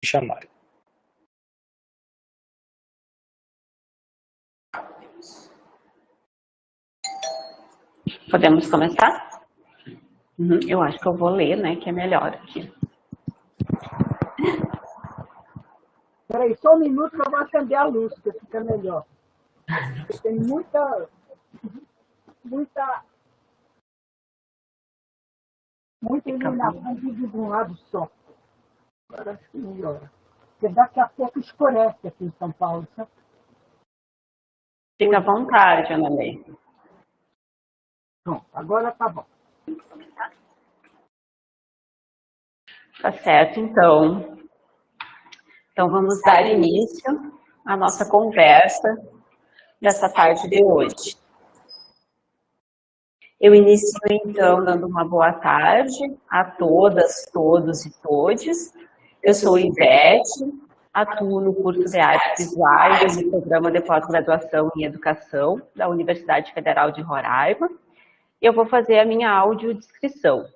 chamar. Podemos começar? Eu acho que eu vou ler, né, que é melhor aqui. Peraí, só um minuto que eu vou acender a luz, que fica melhor. Tem muita iluminação de um lado só. Agora acho que melhora. Porque daqui a pouco escurece aqui em São Paulo, sabe? Fica à vontade, Ana Lei. Pronto, agora tá bom. Tá certo, então. Então vamos dar início à nossa conversa dessa tarde de hoje. Eu inicio, então, dando uma boa tarde a todas, todos e todes. Eu sou Ivete, atuo no curso de Artes Visuais e no programa de pós-graduação em Educação da Universidade Federal de Roraima. Eu vou fazer a minha audiodescrição.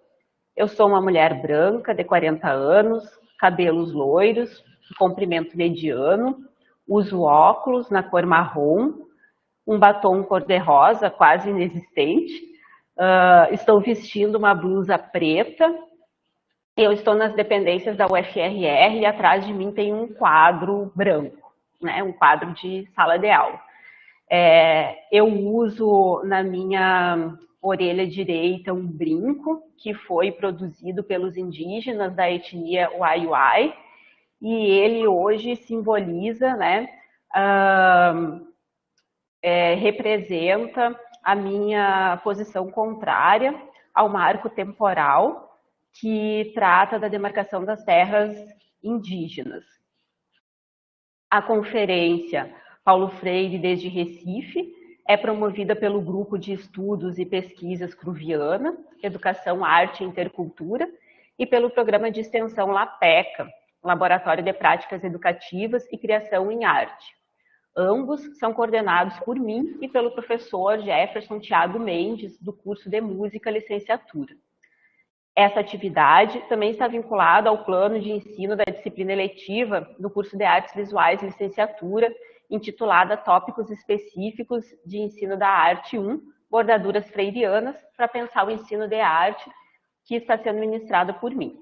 Eu sou uma mulher branca de 40 anos, cabelos loiros, comprimento mediano, uso óculos na cor marrom, um batom cor-de-rosa quase inexistente, estou vestindo uma blusa preta, eu estou nas dependências da UFRR e atrás de mim tem um quadro branco, né, um quadro de sala de aula. Eu uso na minha orelha direita um brinco que foi produzido pelos indígenas da etnia Waiuai e ele hoje simboliza, né, representa a minha posição contrária ao marco temporal que trata da demarcação das terras indígenas. A conferência Paulo Freire desde Recife é promovida pelo Grupo de Estudos e Pesquisas Cruviana, Educação, Arte e Intercultura, e pelo Programa de Extensão LAPECA, Laboratório de Práticas Educativas e Criação em Arte. Ambos são coordenados por mim e pelo professor Jefferson Thiago Mendes, do curso de Música Licenciatura. Essa atividade também está vinculada ao plano de ensino da disciplina eletiva do curso de Artes Visuais e Licenciatura, intitulada Tópicos Específicos de Ensino da Arte 1, Bordaduras Freirianas, para pensar o ensino de arte, que está sendo ministrado por mim.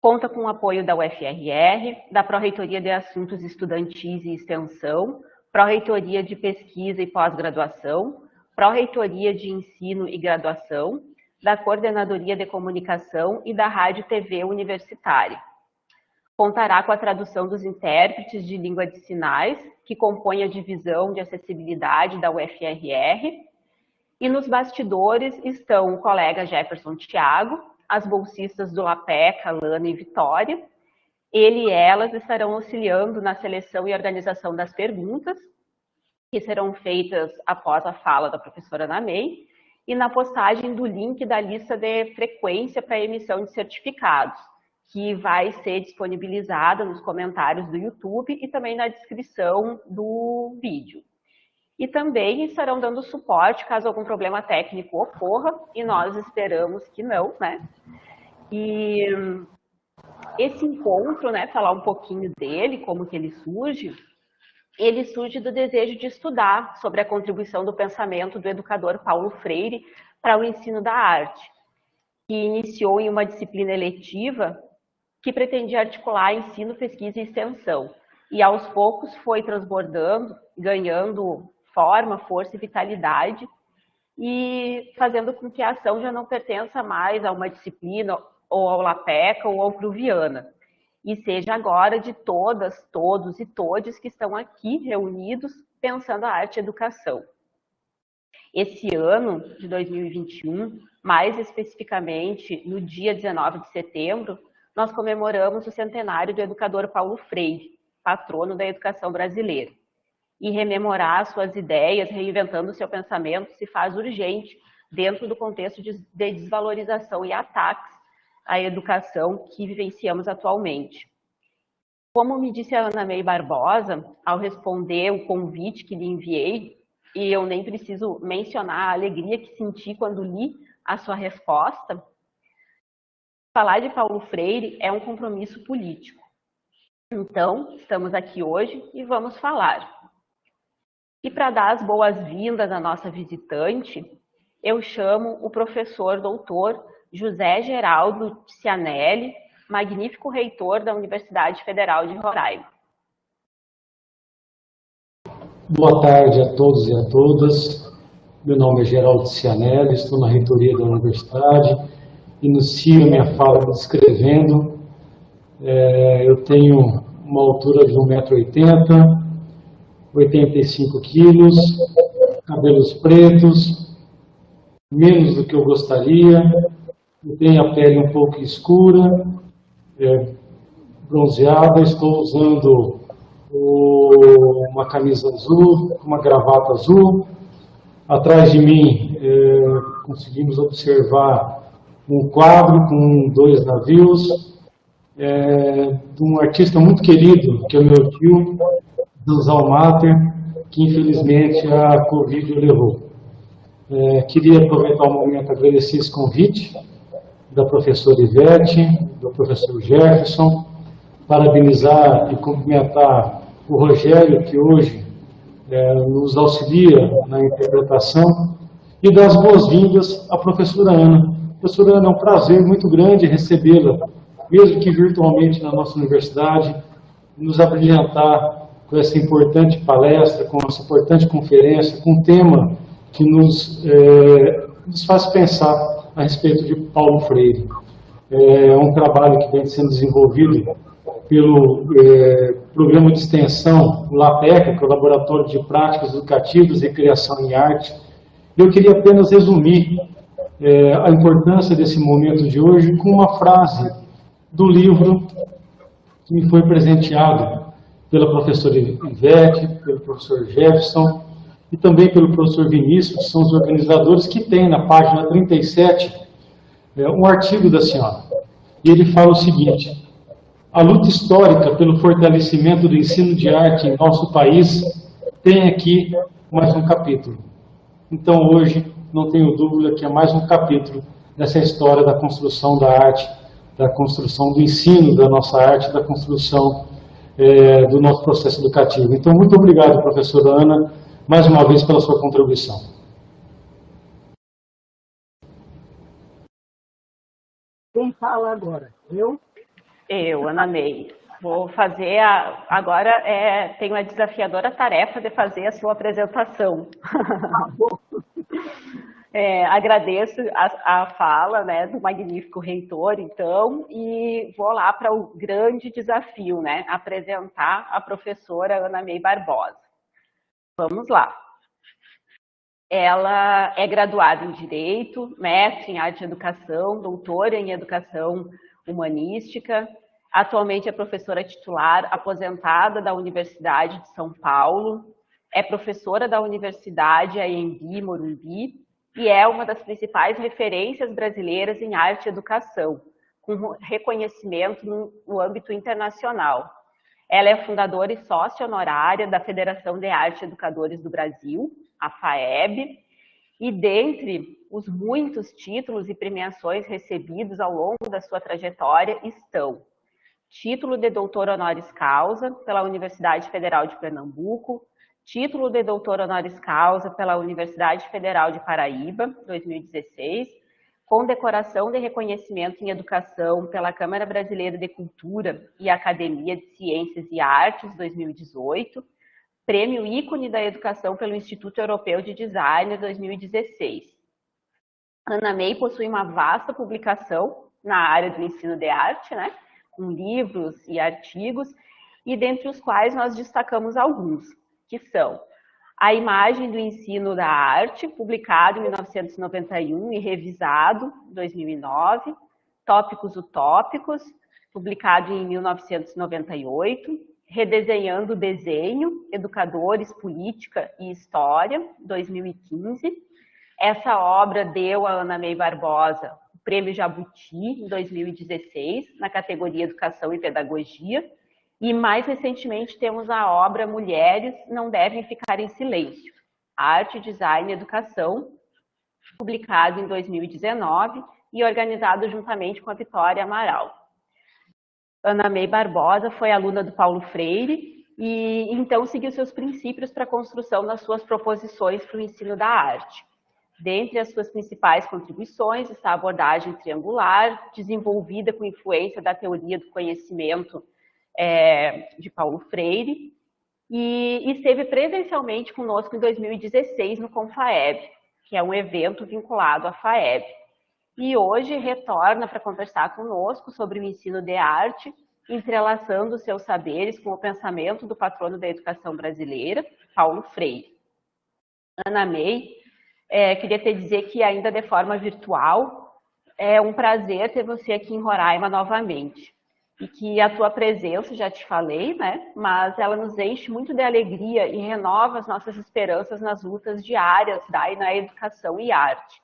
Conta com o apoio da UFRR, da Pró-Reitoria de Assuntos Estudantis e Extensão, Pró-Reitoria de Pesquisa e Pós-Graduação, Pró-Reitoria de Ensino e Graduação, da Coordenadoria de Comunicação e da Rádio TV Universitária. Contará com a tradução dos intérpretes de língua de sinais, que compõem a divisão de acessibilidade da UFRR. E nos bastidores estão o colega Jefferson Thiago, as bolsistas do LAPECA, Lana e Vitória. Ele e elas estarão auxiliando na seleção e organização das perguntas, que serão feitas após a fala da professora Ana May, e na postagem do link da lista de frequência para emissão de certificados, que vai ser disponibilizada nos comentários do YouTube e também na descrição do vídeo. E também estarão dando suporte caso algum problema técnico ocorra, e nós esperamos que não, né? E esse encontro, né, falar um pouquinho dele, como que ele surge do desejo de estudar sobre a contribuição do pensamento do educador Paulo Freire para o ensino da arte, que iniciou em uma disciplina eletiva que pretendia articular ensino, pesquisa e extensão, e aos poucos foi transbordando, ganhando forma, força e vitalidade, e fazendo com que a ação já não pertença mais a uma disciplina, ou ao LAPECA, ou ao Cruviana, e seja agora de todas, todos e todes que estão aqui reunidos pensando a arte e a educação. Esse ano de 2021, mais especificamente no dia 19 de setembro, nós comemoramos o centenário do educador Paulo Freire, patrono da educação brasileira. E rememorar suas ideias, reinventando seu pensamento, se faz urgente dentro do contexto de desvalorização e ataques à educação que vivenciamos atualmente. Como me disse a Ana May Barbosa, ao responder o convite que lhe enviei, e eu nem preciso mencionar a alegria que senti quando li a sua resposta, falar de Paulo Freire é um compromisso político. Então, estamos aqui hoje e vamos falar. E para dar as boas-vindas à nossa visitante, eu chamo o professor doutor José Geraldo Cianelli, magnífico reitor da Universidade Federal de Roraima. Boa tarde a todos e a todas. Meu nome é Geraldo Cianelli, estou na reitoria da universidade. Inicio minha fala descrevendo. Eu tenho uma altura de 1,80 m, 85 quilos, cabelos pretos, menos do que eu gostaria. Eu tenho a pele um pouco escura, bronzeada. Estou usando uma camisa azul, uma gravata azul. Atrás de mim conseguimos observar um quadro com 2 navios, de um artista muito querido, que é o meu tio, Danzal Mater, que infelizmente a Covid o levou. Queria aproveitar o momento para agradecer esse convite da professora Ivete, do professor Jefferson, parabenizar e cumprimentar o Rogério, que hoje nos auxilia na interpretação, e dar as boas-vindas à professora Ana. Professora Ana, é um prazer muito grande recebê-la, mesmo que virtualmente na nossa universidade, nos abrilhantar com essa importante palestra, com essa importante conferência, com um tema que nos faz pensar a respeito de Paulo Freire. É um trabalho que vem sendo desenvolvido pelo Programa de Extensão, o LAPECA, que é o Laboratório de Práticas Educativas e Criação em Arte. Eu queria apenas resumir a importância desse momento de hoje com uma frase do livro que me foi presenteado pela professora Ivete, pelo professor Jefferson e também pelo professor Vinícius, que são os organizadores, que tem na página 37 um artigo da senhora. E ele fala o seguinte: a luta histórica pelo fortalecimento do ensino de arte em nosso país tem aqui mais um capítulo. Então, hoje, não tenho dúvida que é mais um capítulo dessa história da construção da arte, da construção do ensino da nossa arte, da construção do nosso processo educativo. Então, muito obrigado, professora Ana, mais uma vez pela sua contribuição. Quem fala agora? Eu, Ana May. Vou fazer agora tenho a desafiadora tarefa de fazer a sua apresentação. Agradeço a fala, né, do magnífico reitor, então, e vou lá para o grande desafio, né, apresentar a professora Ana May Barbosa. Vamos lá. Ela é graduada em Direito, mestre em Arte e Educação, doutora em Educação Humanística. Atualmente é professora titular aposentada da Universidade de São Paulo, é professora da Universidade Anhembi Morumbi e é uma das principais referências brasileiras em arte e educação, com reconhecimento no âmbito internacional. Ela é fundadora e sócia honorária da Federação de Arte e Educadores do Brasil, a FAEB, e dentre os muitos títulos e premiações recebidos ao longo da sua trajetória estão título de doutor honoris causa pela Universidade Federal de Pernambuco, título de doutor honoris causa pela Universidade Federal de Paraíba, 2016, condecoração de reconhecimento em educação pela Câmara Brasileira de Cultura e Academia de Ciências e Artes, 2018, prêmio ícone da educação pelo Instituto Europeu de Design, 2016. Ana May possui uma vasta publicação na área do ensino de arte, né, com livros e artigos, e dentre os quais nós destacamos alguns, que são A Imagem do Ensino da Arte, publicado em 1991 e revisado em 2009, Tópicos Utópicos, publicado em 1998, Redesenhando o Desenho, Educadores, Política e História, 2015. Essa obra deu a Ana May Barbosa o Prêmio Jabuti, em 2016, na categoria Educação e Pedagogia. E, mais recentemente, temos a obra Mulheres Não Devem Ficar em Silêncio, Arte, Design e Educação, publicado em 2019 e organizado juntamente com a Vitória Amaral. Ana May Barbosa foi aluna do Paulo Freire e então seguiu seus princípios para a construção das suas proposições para o ensino da arte. Dentre as suas principais contribuições está a abordagem triangular, desenvolvida com influência da teoria do conhecimento de Paulo Freire, e esteve presencialmente conosco em 2016 no Confaeb, que é um evento vinculado à FAEB. E hoje retorna para conversar conosco sobre o ensino de arte, entrelaçando seus saberes com o pensamento do patrono da educação brasileira, Paulo Freire. Ana May, queria te dizer que ainda de forma virtual, é um prazer ter você aqui em Roraima novamente. E que a tua presença, já te falei, né? Mas ela nos enche muito de alegria e renova as nossas esperanças nas lutas diárias na educação e arte.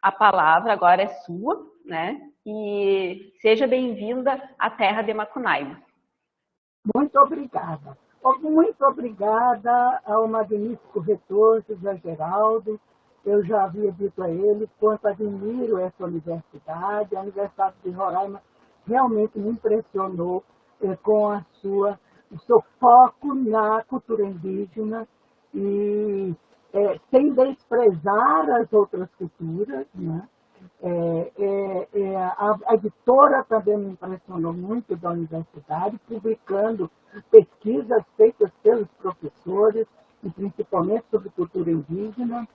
A palavra agora é sua, né? E seja bem-vinda à terra de Macunaíma. Muito obrigada. Muito obrigada ao magnífico reitor José Geraldo. Eu já havia dito a ele quanto admiro essa universidade. A Universidade de Roraima realmente me impressionou com o seu foco na cultura indígena e sem desprezar as outras culturas, né? A editora também me impressionou muito da universidade, publicando pesquisas feitas pelos professores, e principalmente sobre cultura indígena.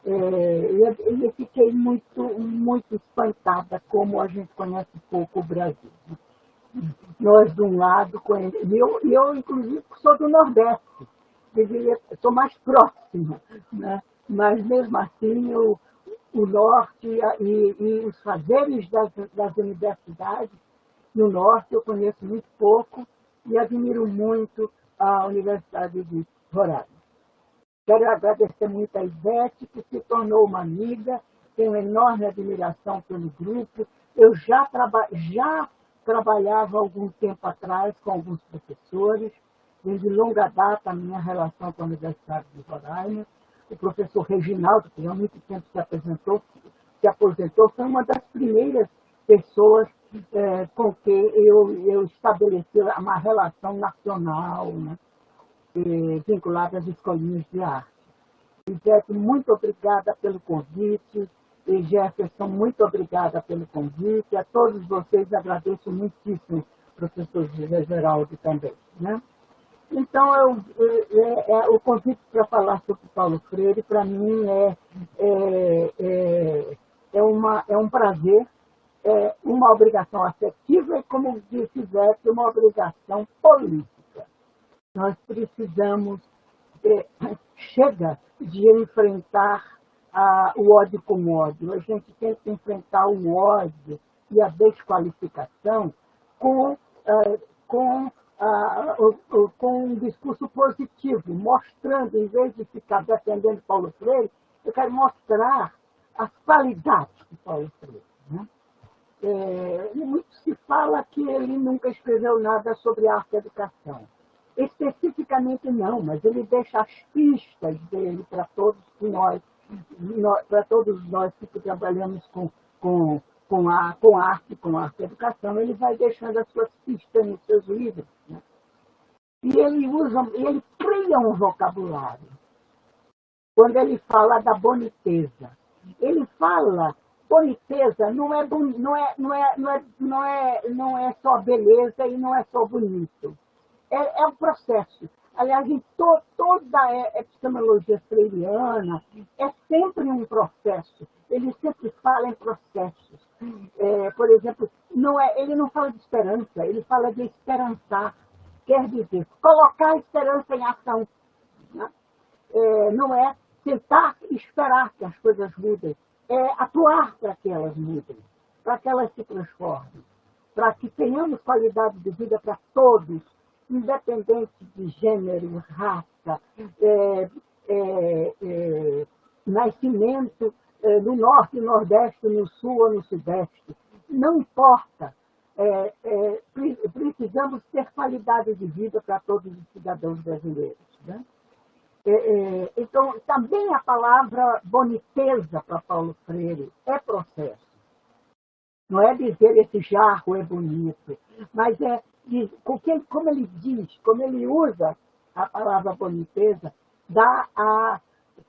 Eu fiquei muito espantada como a gente conhece pouco o Brasil. Nós, de um lado, eu inclusive, sou do Nordeste, sou mais próxima, né? Mas, mesmo assim, o Norte e os fazeres das universidades no Norte eu conheço muito pouco e admiro muito a Universidade de Roraima. Quero agradecer muito a Ivete, que se tornou uma amiga, tenho enorme admiração pelo grupo. Eu já trabalhava algum tempo atrás com alguns professores, desde longa data a minha relação com a Universidade de Roraima. O professor Reginaldo, que há muito tempo se aposentou, foi uma das primeiras pessoas com que eu estabeleci uma relação nacional, né? Vinculada às escolinhas de arte. Ivete, muito obrigada pelo convite. E Jefferson, muito obrigada pelo convite. A todos vocês agradeço muitíssimo, professor José Geraldo também, né? Então, o convite para falar sobre Paulo Freire, para mim, é um prazer, uma obrigação afetiva e, como disse Ivete, uma obrigação política. Nós precisamos, chega de enfrentar o ódio com ódio. A gente tem que enfrentar o ódio e a desqualificação com um discurso positivo, mostrando, em vez de ficar defendendo Paulo Freire, eu quero mostrar as qualidades de Paulo Freire, né? Muito se fala que ele nunca escreveu nada sobre arte e educação. Especificamente não, mas ele deixa as pistas dele para todos nós que trabalhamos com a arte e educação, ele vai deixando as suas pistas nos seus livros, né? E ele cria um vocabulário. Quando ele fala da boniteza, ele fala boniteza não é só beleza e não é só bonito. É um processo. Aliás, em toda a epistemologia freiriana, é sempre um processo. Ele sempre fala em processos. Por exemplo, ele não fala de esperança, ele fala de esperançar. Quer dizer, colocar a esperança em ação. Né? Não é tentar esperar que as coisas mudem, é atuar para que elas mudem, para que elas se transformem, para que tenhamos qualidade de vida para todos, independente de gênero, raça, nascimento, no norte, no nordeste, no sul ou no sudeste. Não importa. Precisamos ter qualidade de vida para todos os cidadãos brasileiros, né? Então, também a palavra boniteza para Paulo Freire é processo. Não é dizer esse jarro é bonito, mas é como ele diz, como ele usa a palavra boniteza,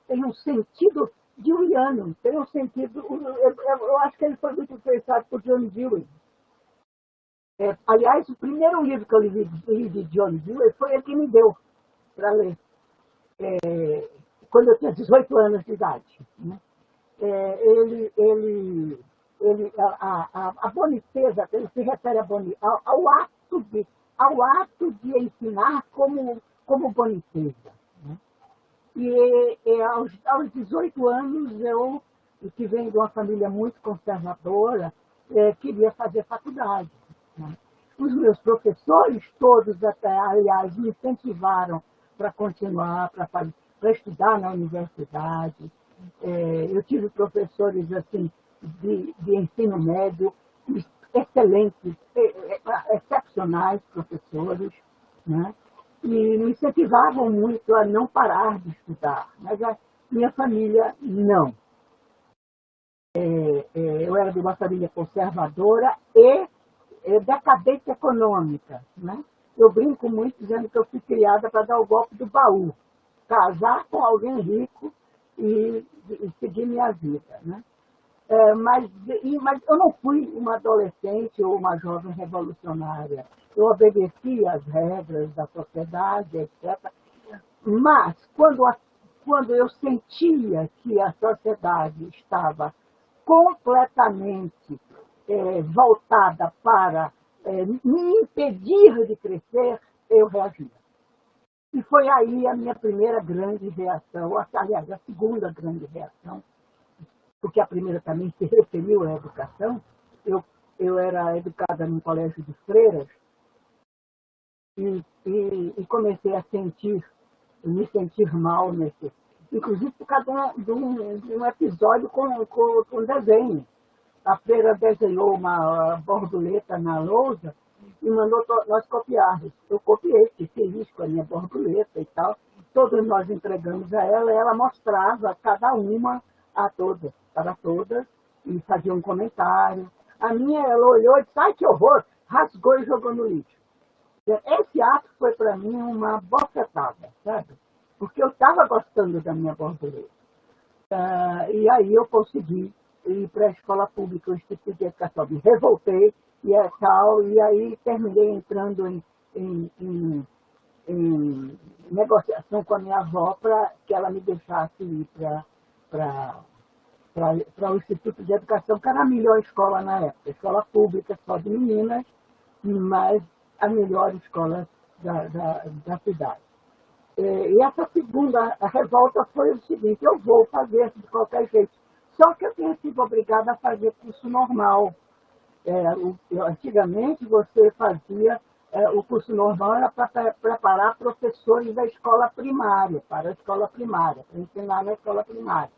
tem um sentido deweyiano, tem um sentido. Eu acho que ele foi muito influenciado por John Dewey. Aliás, o primeiro livro que eu li de John Dewey foi ele que me deu para ler, quando eu tinha 18 anos de idade. Né? A boniteza, ele se refere ao ato de ensinar como boniteza. Né? E aos 18 anos, eu, que venho de uma família muito conservadora, queria fazer faculdade. Né? Os meus professores todos, até, aliás, me incentivaram para continuar, para estudar na universidade. Eu tive professores assim, de ensino médio, excelentes, excepcionais professores, né? E me incentivavam muito a não parar de estudar, mas a minha família não. Eu era de uma família conservadora e decadente econômica. Né? Eu brinco muito dizendo que eu fui criada para dar o golpe do baú, casar com alguém rico e seguir minha vida. Né? Mas eu não fui uma adolescente ou uma jovem revolucionária. Eu obedeci às regras da sociedade, etc. Mas, quando eu sentia que a sociedade estava completamente voltada para me impedir de crescer, eu reagia. E foi aí a minha primeira grande reação, aliás, a segunda grande reação, porque a primeira também se referiu à educação. Eu era educada num colégio de freiras e comecei a me sentir mal inclusive por causa de um episódio com desenho. A freira desenhou uma borboleta na lousa e mandou nós copiarmos. Eu copiei, fiquei feliz com a minha borboleta e tal. Todos nós entregamos a ela e ela mostrava cada uma para todas, e fazia um comentário. A minha, ela olhou e disse, ai, que horror, rasgou e jogou no lixo. Esse ato foi para mim uma bofetada, sabe? Porque eu estava gostando da minha borboleta. E aí eu consegui ir para a escola pública, o Instituto de Educação. Me revoltei e aí terminei entrando em negociação com a minha avó para que ela me deixasse ir para o Instituto de Educação, que era a melhor escola na época. Escola pública, só de meninas, mas a melhor escola da cidade. E essa segunda revolta foi o seguinte, eu vou fazer de qualquer jeito. Só que eu tinha sido obrigada a fazer curso normal. Antigamente você fazia, o curso normal era para preparar professores da escola primária, para ensinar na escola primária.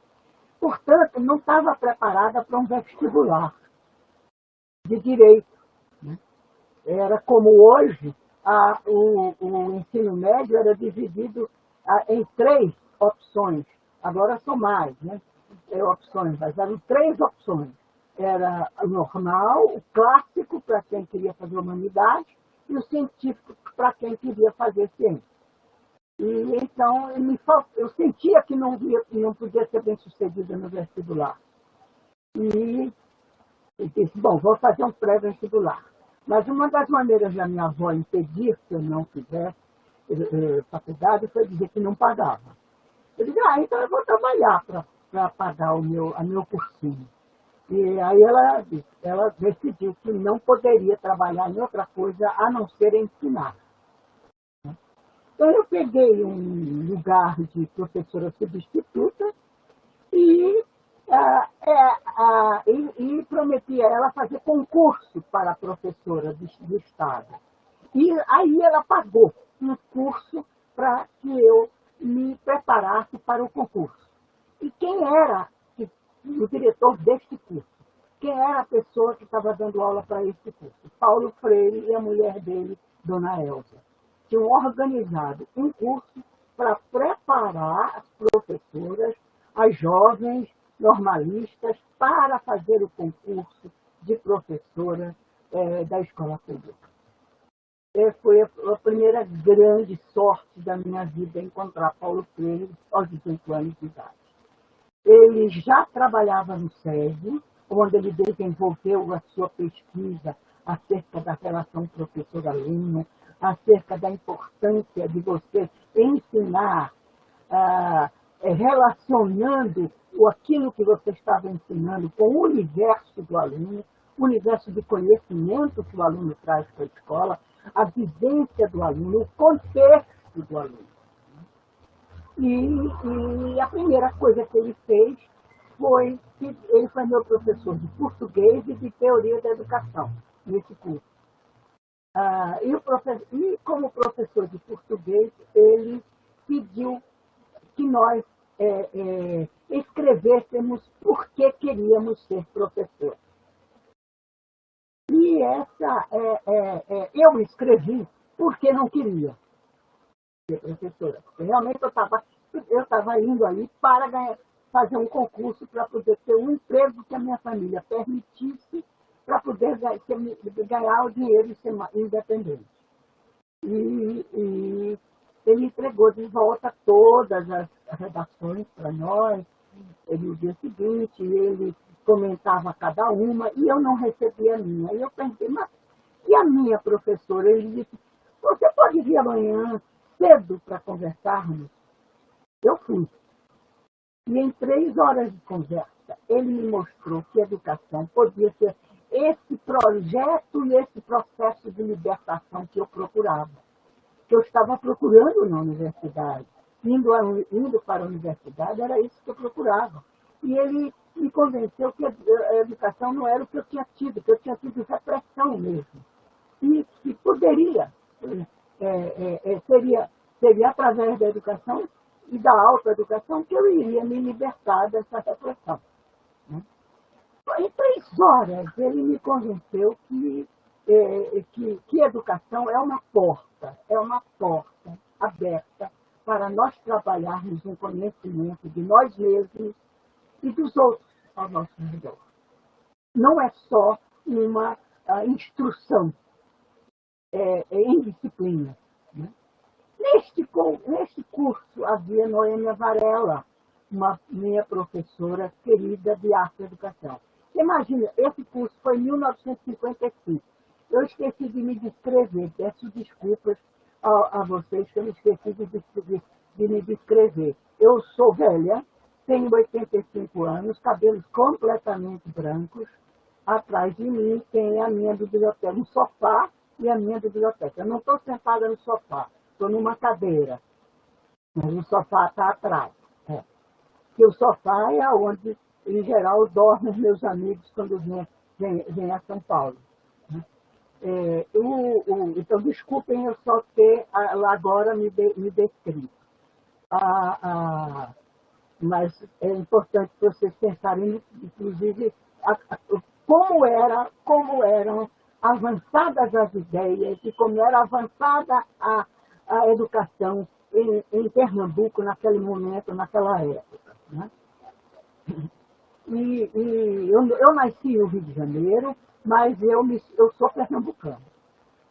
Portanto, não estava preparada para um vestibular de direito. Né? Era como hoje, o ensino médio era dividido em 3 opções. Agora são mais, né? Opções, mas eram 3 opções. Era o normal, o clássico para quem queria fazer humanidade e o científico para quem queria fazer ciência. E então eu sentia que não podia ser bem sucedida no vestibular. E disse, bom, vou fazer um pré-vestibular. Mas uma das maneiras da minha avó impedir que eu não fizesse faculdade foi dizer que não pagava. Eu disse, então eu vou trabalhar para pagar a meu cursinho. E aí ela decidiu que não poderia trabalhar em outra coisa a não ser ensinar. Então eu peguei um lugar de professora substituta e prometi a ela fazer concurso para professora do Estado. E aí ela pagou um curso para que eu me preparasse para o concurso. E quem era o diretor deste curso? Quem era a pessoa que estava dando aula para este curso? Paulo Freire e a mulher dele, Dona Elza. Tinham organizado um curso para preparar as professoras, as jovens normalistas, para fazer o concurso de professora da escola pública. Foi a primeira grande sorte da minha vida encontrar Paulo Freire aos 18 anos de idade. Ele já trabalhava no SESI, onde ele desenvolveu a sua pesquisa acerca da relação professor-aluno, acerca da importância de você ensinar, relacionando aquilo que você estava ensinando com o universo do aluno, o universo de conhecimento que o aluno traz para a escola, a vivência do aluno, o contexto do aluno. E a primeira coisa que ele fez foi que ele foi meu professor de português e de teoria da educação, nesse curso. E como professor de português, ele pediu que nós escrevêssemos por que queríamos ser professores. E eu escrevi porque não queria ser professora. Realmente eu estava indo ali para fazer um concurso para poder ter um emprego que a minha família permitisse para poder ganhar o dinheiro e ser independente. E ele entregou de volta todas as redações para nós. No dia seguinte, ele comentava cada uma e eu não recebia a minha. E eu pensei, mas e a minha professora? Ele disse, você pode vir amanhã cedo para conversarmos? Eu fui. E em 3 horas de conversa, ele me mostrou que a educação podia ser esse projeto e esse processo de libertação que eu procurava. Que eu estava procurando na universidade. Indo para a universidade, era isso que eu procurava. E ele me convenceu que a educação não era o que eu tinha tido repressão mesmo. E que poderia, seria através da educação e da autoeducação que eu iria me libertar dessa repressão. Né? Em 3 horas, ele me convenceu que educação é uma porta aberta para nós trabalharmos um conhecimento de nós mesmos e dos outros ao nosso redor. Não é só uma instrução em disciplina. Né? Neste curso havia Noêmia Varela, uma minha professora querida de arte e educação. Imagina, esse curso foi em 1955. Eu esqueci de me descrever, peço desculpas a vocês que eu esqueci de me descrever. Eu sou velha, tenho 85 anos, cabelos completamente brancos. Atrás de mim tem a minha biblioteca, um sofá e a minha biblioteca. Eu não estou sentada no sofá, estou numa cadeira, mas o sofá está atrás. Porque o sofá é onde, em geral, dormem meus amigos quando vêm a São Paulo. Então, desculpem eu só ter agora me descrito. Mas é importante vocês pensarem, inclusive, como eram avançadas as ideias e como era avançada a educação em Pernambuco naquele momento, naquela época. Né? Eu nasci no Rio de Janeiro, mas eu sou pernambucana,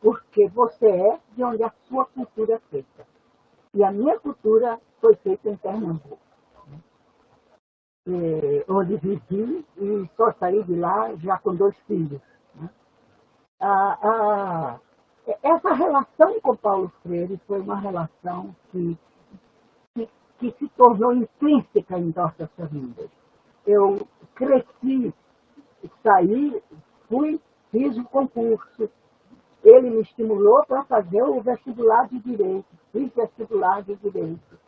porque você é de onde a sua cultura é feita. E a minha cultura foi feita em Pernambuco, onde vivi e só saí de lá já com 2 filhos. Né? Essa relação com Paulo Freire foi uma relação que se tornou intrínseca em nossas famílias. Eu cresci, saí, fiz o concurso. Ele me estimulou para fazer o vestibular de Direito. Fiz vestibular de Direito.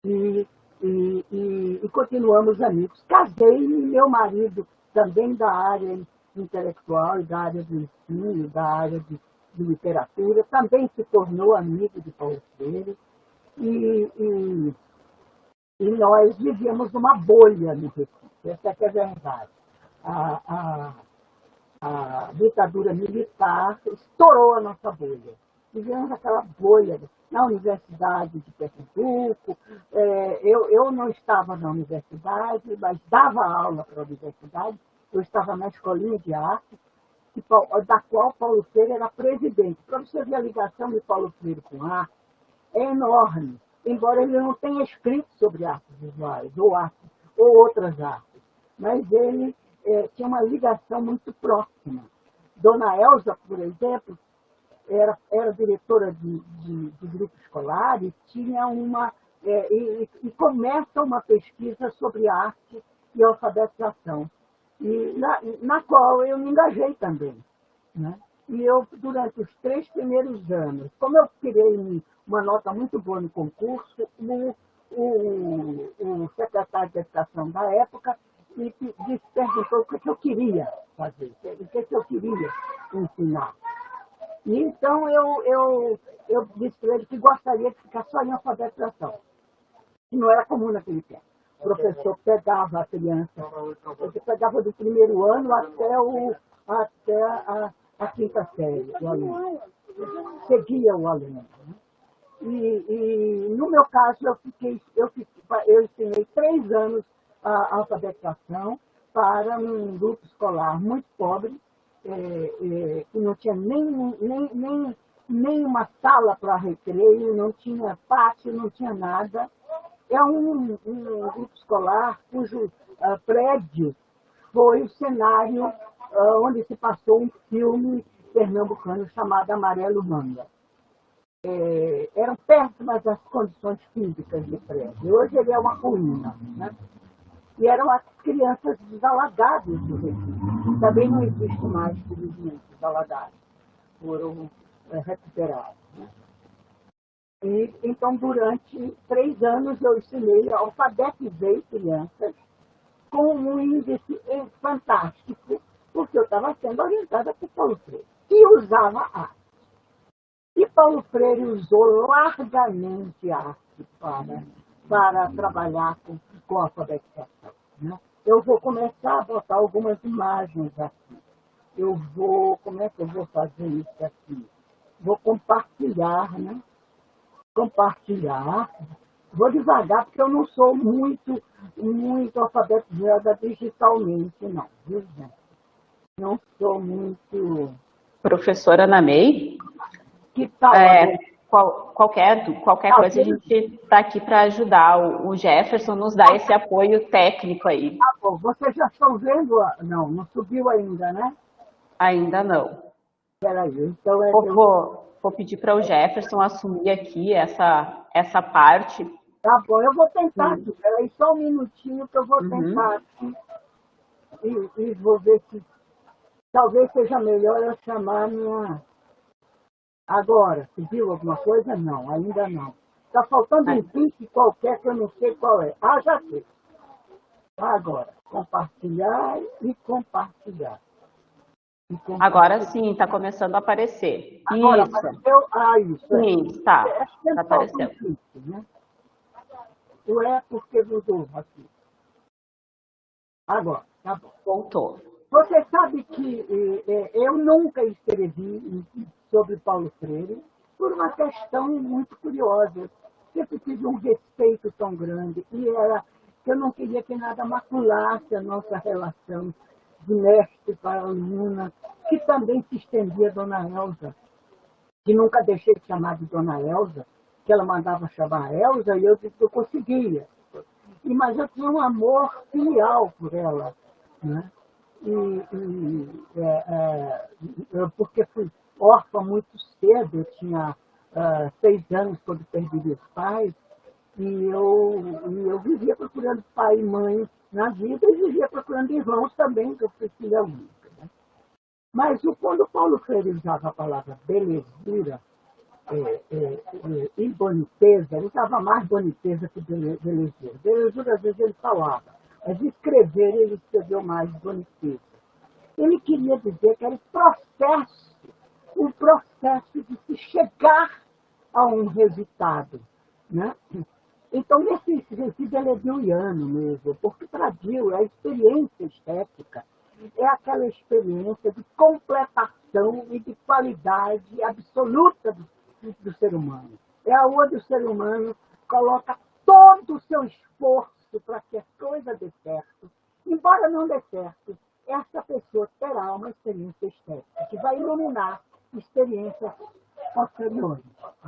E continuamos amigos. Casei-me, meu marido, também da área intelectual, da área do ensino, da área de literatura, também se tornou amigo de Paulo Freire. E nós vivíamos numa bolha no Recife. Essa é que é a verdade. A ditadura militar estourou a nossa bolha. Vivemos aquela bolha na Universidade de Pernambuco. Eu não estava na universidade, mas dava aula para a universidade. eu estava na escolinha de arte, da qual Paulo Freire era presidente. Para você ver a ligação de Paulo Freire com a arte, é enorme, embora ele não tenha escrito sobre artes visuais, ou outras artes, mas ele tinha uma ligação muito próxima. Dona Elza, por exemplo, era diretora de grupo escolar e tinha e começa uma pesquisa sobre arte e alfabetização, e na qual eu me engajei também, né? E eu, durante os 3 primeiros anos, como eu tirei uma nota muito boa no concurso, o secretário de Educação da época me perguntou o que eu queria fazer, o que eu queria ensinar. E então eu disse para ele que gostaria de ficar só em alfabetização, que não era comum naquele tempo. O professor pegava a criança, ele pegava do primeiro ano até a 5ª série, o aluno. Seguia o aluno. Né? E no meu caso, eu ensinei 3 anos a alfabetização para um grupo escolar muito pobre, que não tinha nem uma sala para recreio, não tinha pátio, não tinha nada. É um grupo escolar cujo prédio foi o cenário onde se passou um filme pernambucano chamado Amarelo Manga. Eram péssimas as condições físicas do prédio. Hoje ele é uma ruína, né? E eram as crianças desalagadas do Recife. Também não existe mais, felizmente, desalagados. Foram recuperados. Né? E, então, durante 3 anos, eu ensinei, alfabetizei crianças com um índice fantástico, porque eu estava sendo orientada por Paulo Freire, que usava arte. E Paulo Freire usou largamente a arte para trabalhar com a alfabetização. Né? Eu vou começar a botar algumas imagens aqui. Como é que eu vou fazer isso aqui? Vou compartilhar, né? Compartilhar. Vou devagar, porque eu não sou muito alfabetizada digitalmente, não. Viu, gente? Não sou muito... Professora Ana May, Que tal? qualquer coisa, a gente está aqui para ajudar. O Jefferson nos dá esse apoio técnico aí. Ah, bom, vocês já estão vendo? Não subiu ainda, né? Ainda não. Peraí, então Vou pedir para o Jefferson assumir aqui essa parte. Tá bom, eu vou tentar aqui. Peraí, só um minutinho que eu vou tentar aqui. E vou ver se talvez seja melhor eu chamar minha... Agora, se viu alguma coisa? Não, ainda não. Está faltando um link qualquer que eu não sei qual é. Ah, já sei. Agora, compartilhar e compartilhar. Agora sim, está começando a aparecer. Agora, isso. Apareceu? Isso. Sim, está aparecendo. Clique, né? Porque mudou aqui. Agora, tá bom. Voltou. Você sabe que eu nunca escrevi sobre Paulo Freire por uma questão muito curiosa. Sempre tive um respeito tão grande, e era que eu não queria que nada maculasse a nossa relação de mestre para aluna, que também se estendia a Dona Elza, que nunca deixei de chamar de Dona Elza, que ela mandava chamar Elza, e eu disse que eu conseguia. Mas eu tinha um amor filial por ela, né? Porque fui órfã muito cedo, eu tinha 6 anos quando perdi meus pais, e eu vivia procurando pai e mãe na vida, e vivia procurando irmãos também, que eu fui filha única. Né? Mas quando Paulo Freire usava a palavra belezura e boniteza, ele usava mais boniteza que belezura. Belezura, às vezes, ele falava, mas escrever, ele escreveu mais boniteza. Ele queria dizer que era um processo de se chegar a um resultado. Né? Então, nesse sentido, ele é deweyano mesmo, porque para Dewey, a experiência estética é aquela experiência de completação e de qualidade absoluta do ser humano. É onde o ser humano coloca todo o seu esforço para que a coisa dê certo, embora não dê certo, essa pessoa terá uma experiência estética, que vai iluminar experiências posteriores,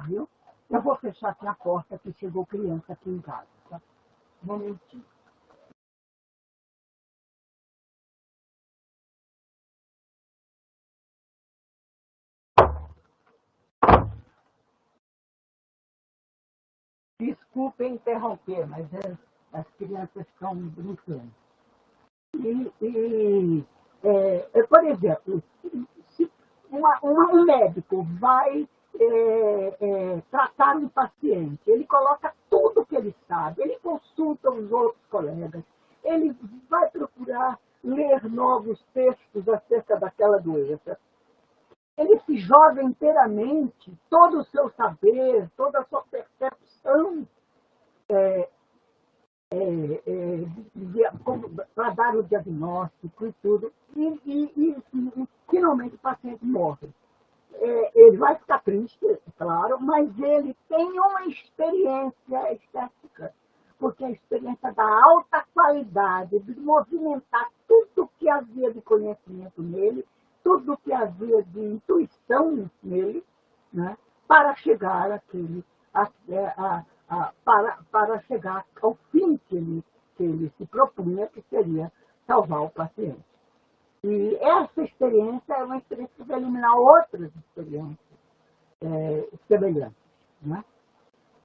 viu? Eu vou fechar aqui a porta, que chegou criança aqui em casa, tá? Um momentinho. Desculpe interromper, mas as crianças estão brincando. Por exemplo, se um médico vai tratar um paciente, ele coloca tudo que ele sabe, ele consulta os outros colegas, ele vai procurar ler novos textos acerca daquela doença. Ele se joga inteiramente, todo o seu saber, toda a sua percepção para dar o diagnóstico e tudo, e finalmente o paciente morre. Ele vai ficar triste, é claro, mas ele tem uma experiência estética, porque a experiência da alta qualidade, de movimentar tudo que havia de conhecimento nele, tudo que havia de intuição nele, né, para chegar àquele, para chegar ao fim que ele se propunha, que seria salvar o paciente. E essa experiência é uma experiência que vai eliminar outras experiências semelhantes. Né?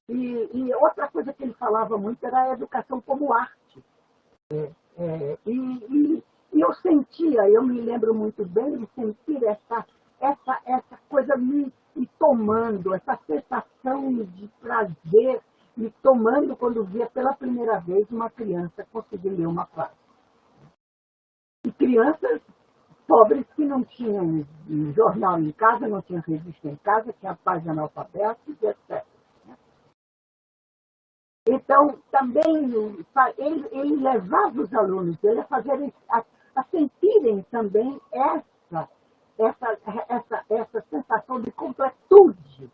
E outra coisa que ele falava muito era a educação como arte. E eu sentia, eu me lembro muito bem de sentir essa coisa me tomando, essa sensação de prazer me tomando quando via pela primeira vez uma criança conseguir ler uma frase. E crianças pobres que não tinham jornal em casa, não tinham revista em casa, tinha página analfabeta, etc. Então, também, ele levava os alunos dele a sentirem também essa sensação de completude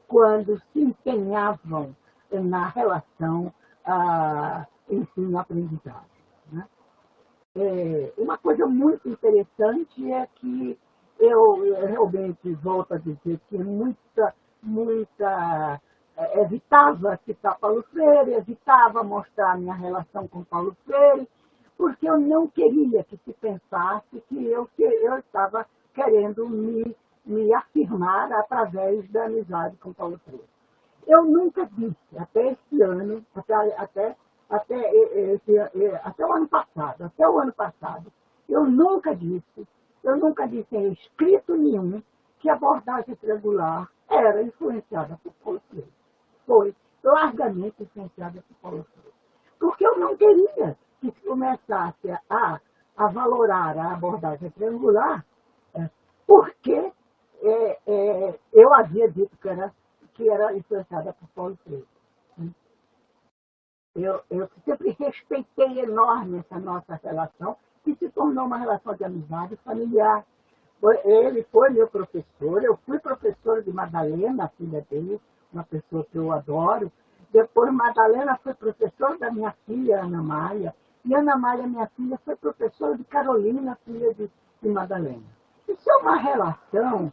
quando se empenhavam na relação ensino-aprendizagem. Né? Uma coisa muito interessante é que eu realmente volto a dizer que evitava citar Paulo Freire, evitava mostrar minha relação com Paulo Freire, porque eu não queria que se pensasse que eu estava querendo me afirmar através da amizade com Paulo Freire. Eu nunca disse, até esse ano, até o ano passado, eu nunca disse em escrito nenhum que a abordagem triangular era influenciada por Paulo Freire. Foi largamente influenciada por Paulo Freire. Porque eu não queria que se começasse a valorar a abordagem triangular, porque eu havia dito que era influenciada por Paulo Freire. Eu sempre respeitei enorme essa nossa relação, que se tornou uma relação de amizade familiar. Ele foi meu professor, eu fui professora de Madalena, a filha dele, uma pessoa que eu adoro. Depois, Madalena foi professora da minha filha, Ana Maia, e Ana Maia, minha filha, foi professora de Carolina, filha de Madalena. Isso é uma relação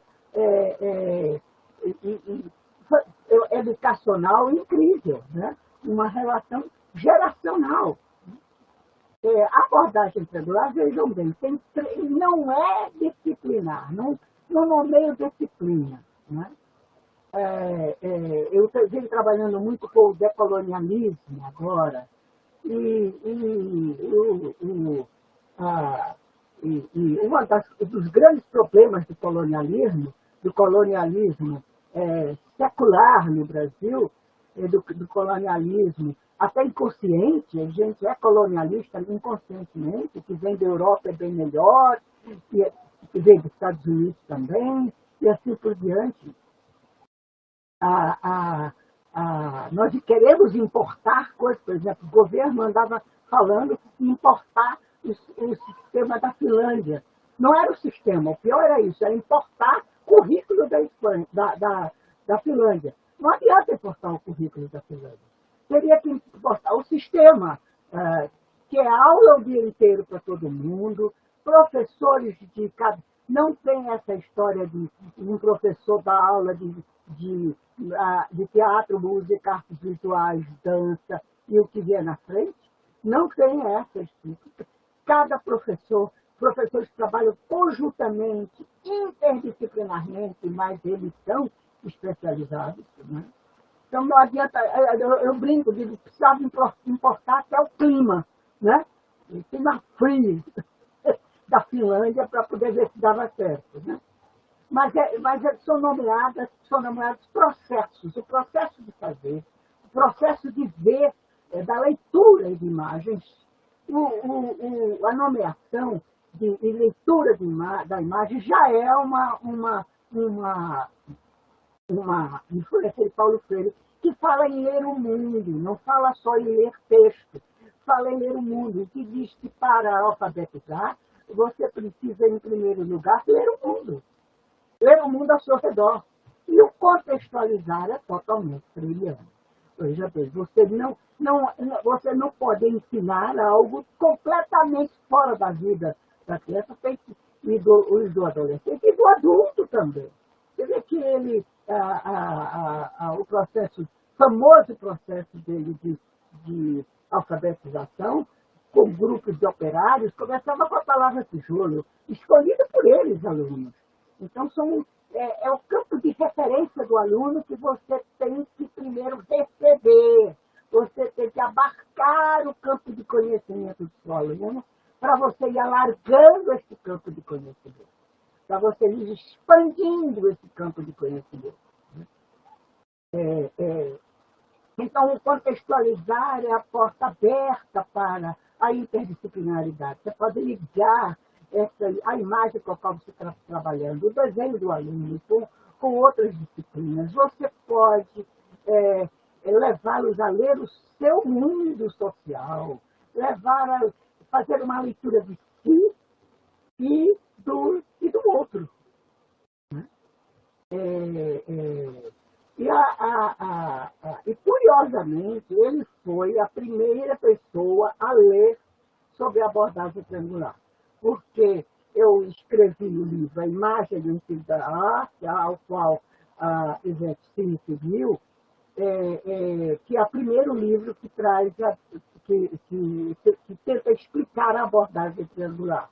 educacional incrível, né? Uma relação geracional. A abordagem triangular, vejam bem, não é disciplinar, não nomeio disciplina. Né? Eu venho trabalhando muito com o decolonialismo agora, e um dos grandes problemas do colonialismo secular no Brasil, do colonialismo até inconsciente, a gente é colonialista inconscientemente, que vem da Europa é bem melhor, que vem dos Estados Unidos também, e assim por diante. Nós queremos importar coisas, por exemplo, o governo andava falando em importar o sistema da Finlândia. Não era o sistema, o pior era isso, era importar currículo da Finlândia. Não adianta importar o currículo da Finlândia. Teria que importar o sistema, que é aula o dia inteiro para todo mundo, professores de cada... Não tem essa história de um professor dar aula de teatro, música, artes visuais, dança e o que vier na frente. Não tem essa estrutura. Cada professores que trabalham conjuntamente, interdisciplinarmente, mas eles são especializados. Né? Então não adianta, eu brinco, digo, precisava importar até o clima, né? O clima frio da Finlândia para poder ver se dava certo. Né? Mas são nomeados processos, o processo de fazer, o processo de ver, da leitura de imagens, a nomeação e leitura da imagem já é uma influência de Paulo Freire, que fala em ler o mundo, não fala só em ler texto, fala em ler o mundo, que diz que para alfabetizar, você precisa, em primeiro lugar, ler o mundo ao seu redor. E o contextualizar é totalmente freiriano. Veja bem, você não pode ensinar algo completamente fora da vida da criança, e do adolescente, e do adulto também. Você vê que ele, o famoso processo dele de alfabetização, com grupos de operários, começava com a palavra tijolo, escolhida por eles, alunos. Então, é o campo de referência do aluno que você tem que primeiro receber. Você tem que abarcar o campo de conhecimento do seu aluno para você ir alargando esse campo de conhecimento, para você ir expandindo esse campo de conhecimento. Então, o contextualizar é a porta aberta para a interdisciplinaridade. Você pode ligar a imagem com a qual você está trabalhando, o desenho do aluno, com outras disciplinas. Você pode levá-los a ler o seu mundo social, fazer uma leitura de si e do outro. Né? E, curiosamente, ele foi a primeira pessoa a ler sobre a abordagem triangular, porque eu escrevi no livro A Imagem do Ensino da Arte, ao qual a Ivete se referiu, que é o primeiro livro que traz, que tenta explicar a abordagem triangular.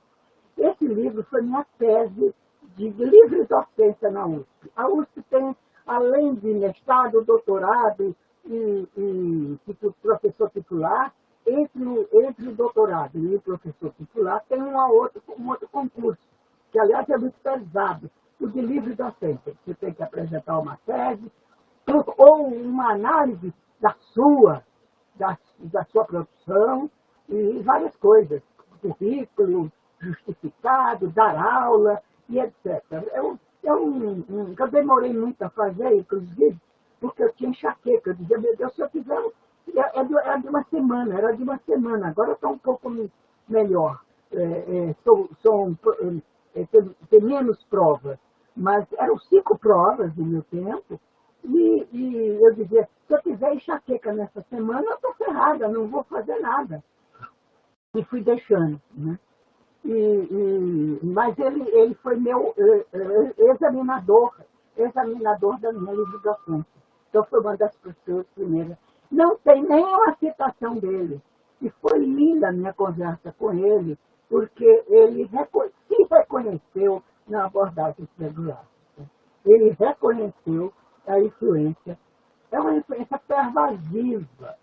Esse livro foi minha tese de livre docência na USP. A USP tem, além de mestrado, doutorado e professor titular, entre o doutorado e o professor titular, tem um outro concurso, que, aliás, é muito pesado, o de livre docência. Você tem que apresentar uma tese ou uma análise da sua produção e várias coisas, currículo, justificado, dar aula e etc. Eu demorei muito a fazer, inclusive, porque eu tinha enxaqueca. Eu dizia, meu Deus, se eu fizer... Era de uma semana, agora está um pouco melhor. Tem menos provas, mas eram 5 provas no meu tempo, e eu dizia, se eu fizer enxaqueca nessa semana, eu estou ferrada, não vou fazer nada. E fui deixando, né? Mas ele foi meu examinador da minha livre docência. Então foi uma das pessoas primeiras. Não tem nenhuma citação dele. E foi linda a minha conversa com ele, porque ele se reconheceu na abordagem triangular. Ele reconheceu a influência. É uma influência pervasiva,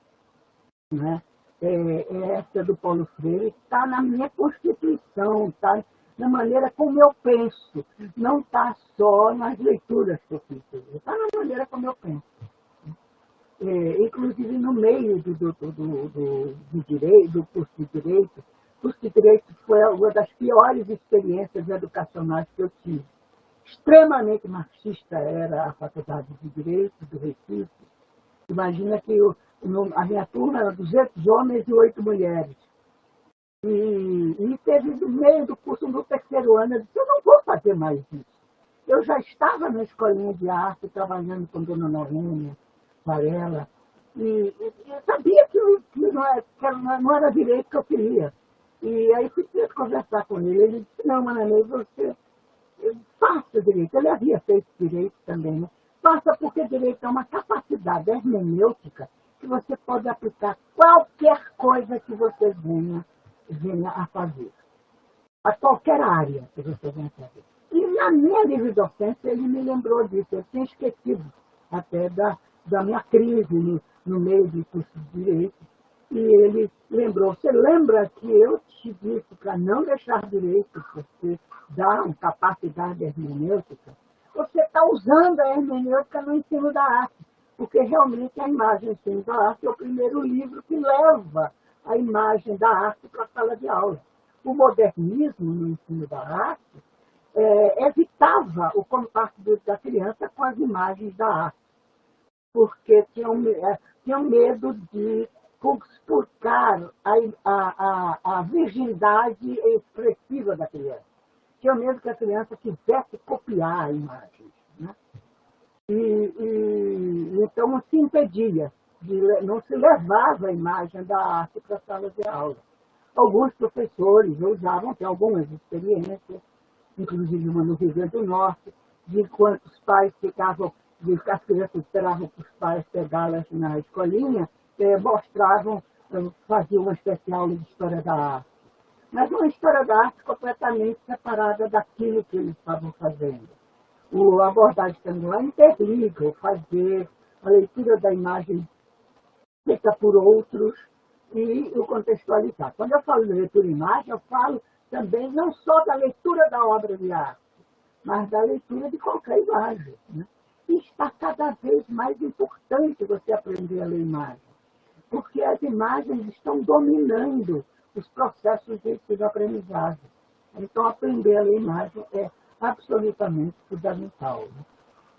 né? Essa do Paulo Freire está na minha constituição, está na maneira como eu penso. Não está só nas leituras que eu fiz, está na maneira como eu penso. Inclusive no meio do direito, do curso de Direito. O curso de Direito foi uma das piores experiências educacionais que eu tive. Extremamente marxista era a Faculdade de Direito do Recife. Imagina que a minha turma era 200 homens e 8 mulheres. E teve no meio do curso, no terceiro ano, eu disse, eu não vou fazer mais isso. Eu já estava na escolinha de arte, trabalhando com Dona Norinha, Varela, e eu sabia que não era direito que eu queria. E aí fui conversar com ele. Ele disse, não, Mananê, você faça direito. Ele havia feito direito também, né? Faça porque direito é uma capacidade hermenêutica que você pode aplicar qualquer coisa que você venha a fazer. A qualquer área que você venha a fazer. E na minha livre docência ele me lembrou disso. Eu tinha esquecido até da minha crise no meio do curso de direito. E ele lembrou, você lembra que eu te disse para não deixar direito, porque dá uma capacidade hermenêutica? Você está usando a hermenêutica no ensino da arte, porque realmente a imagem do ensino da arte é o primeiro livro que leva a imagem da arte para a sala de aula. O modernismo no ensino da arte evitava o contato da criança com as imagens da arte, porque tinham medo de conspurcar a virgindade expressiva da criança. Tinha medo que a criança quisesse copiar a imagem. Né? Então se impedia, não se levava a imagem da arte para a sala de aula. Alguns professores usavam, tem algumas experiências, inclusive uma no Rio Grande do Norte, de quando os pais ficavam, as crianças esperavam que os pais pegá-las na escolinha, mostravam, faziam uma especial de história da arte. Mas uma história da arte completamente separada daquilo que eles estavam fazendo. A abordagem estrangular interliga, fazer a leitura da imagem feita por outros e o contextualizar. Quando eu falo de leitura de imagem, eu falo também não só da leitura da obra de arte, mas da leitura de qualquer imagem. Né? E está cada vez mais importante você aprender a ler imagem, porque as imagens estão dominando os processos de ensino-aprendizagem. Então, aprender a ler imagem é absolutamente fundamental. Né?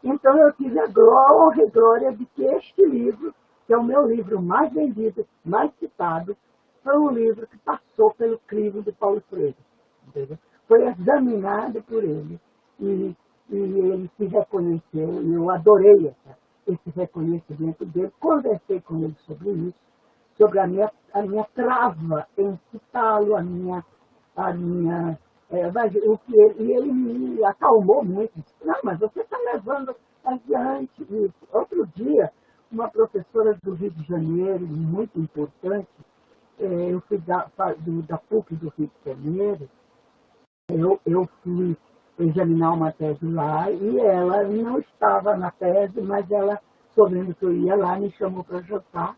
Então, eu tive a honra e glória de que este livro, que é o meu livro mais vendido, mais citado, foi um livro que passou pelo crivo de Paulo Freire. Entendeu? Foi examinado por ele e ele se reconheceu, e eu adorei esse reconhecimento dele. Conversei com ele sobre isso, sobre a minha trava em citá-lo, e ele me acalmou muito. Não, mas você está levando adiante isso. Outro dia, uma professora do Rio de Janeiro, muito importante, eu fui da PUC do Rio de Janeiro, eu fui examinar uma tese lá e ela não estava na tese, mas ela, soubendo que eu ia lá, me chamou para jantar.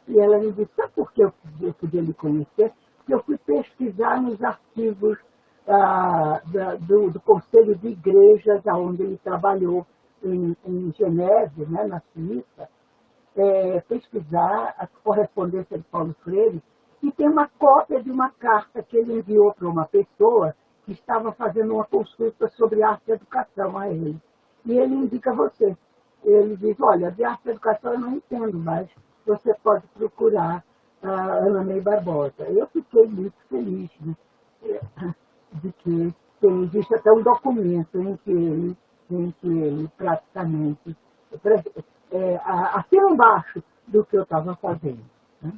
E ela me disse, sabe por que eu podia lhe conhecer? Porque eu fui pesquisar nos arquivos do Conselho de Igrejas, onde ele trabalhou em Geneve, né, na Suíça, pesquisar a correspondência de Paulo Freire, e tem uma cópia de uma carta que ele enviou para uma pessoa que estava fazendo uma consulta sobre arte e educação a ele. E ele indica você. Ele diz, olha, de arte e educação eu não entendo, mas você pode procurar a Ana May Barbosa. Eu fiquei muito feliz, né, de que existe até um documento em que ele praticamente acima embaixo do que eu estava fazendo. Né?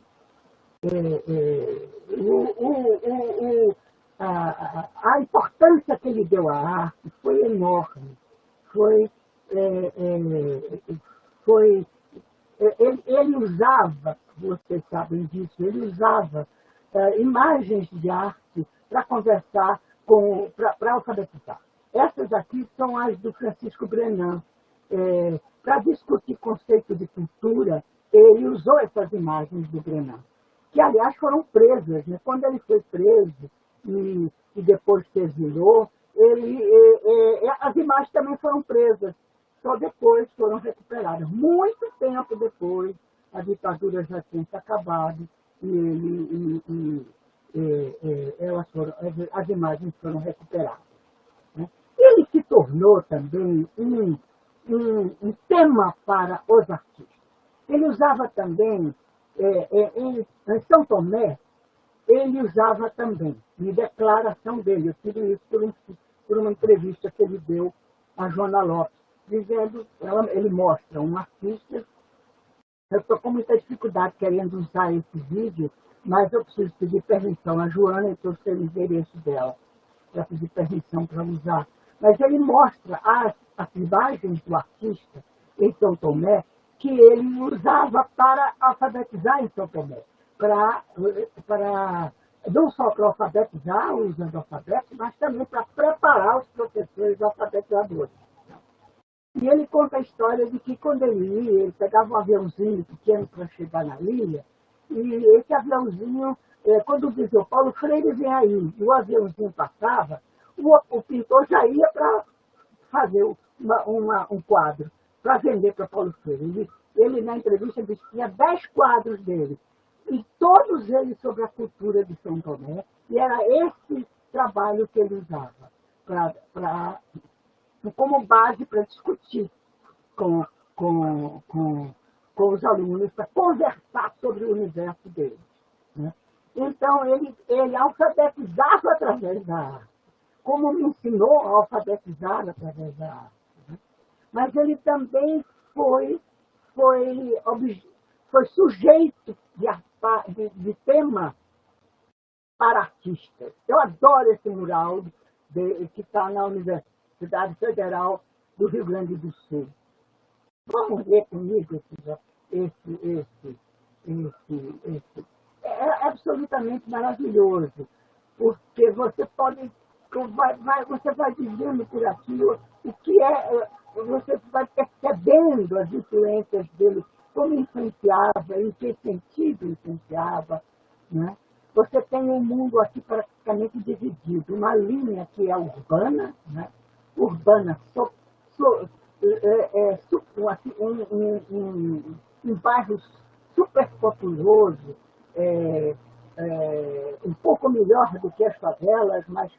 A importância que ele deu à arte foi enorme. Ele usava, vocês sabem disso, ele usava imagens de arte para conversar, para alfabetizar. Essas aqui são as do Francisco Brenan. Para discutir conceito de cultura, ele usou essas imagens do Brenan, que, aliás, foram presas. Né? Quando ele foi preso e depois se exilou, as imagens também foram presas, só depois foram recuperadas. Muito tempo depois, a ditadura já tinha se acabado e as imagens foram recuperadas. Né? Ele se tornou também um tema para os artistas. Ele usava também, em São Tomé, ele usava também, em declaração dele, eu tive isso por uma entrevista que ele deu a Joana Lopes, dizendo, ele mostra um artista Eu estou com muita dificuldade querendo usar esse vídeo, mas eu preciso pedir permissão à Joana, então eu sei o endereço dela, para pedir permissão para usar. Mas ele mostra as imagens do artista em São Tomé, que ele usava para alfabetizar em São Tomé, não só para alfabetizar os analfabetos, mas também para preparar os professores alfabetizadores. E ele conta a história de que quando ele ia, ele pegava um aviãozinho pequeno para chegar na ilha, e esse aviãozinho, quando dizia o Paulo Freire vem aí, e o aviãozinho passava, o pintor já ia para fazer um quadro, para vender para Paulo Freire. Ele, na entrevista, disse que tinha 10 quadros dele, e todos eles sobre a cultura de São Tomé, e era esse trabalho que ele usava como base para discutir com os alunos, para conversar sobre o universo dele. Né? Então, ele alfabetizava através da arte, como me ensinou a alfabetizar através da arte. Né? Mas ele também foi sujeito de tema para artistas. Eu adoro esse mural que está na Universidade Federal do Rio Grande do Sul. Vamos ver comigo esse. É absolutamente maravilhoso, porque você vai dizendo por aquilo o que você vai percebendo as influências dele, como influenciava, em que sentido influenciava, né? Você tem um mundo aqui praticamente dividido, uma linha que é urbana, né? Urbana, em bairros superpopulosos, um pouco melhor do que as favelas, mas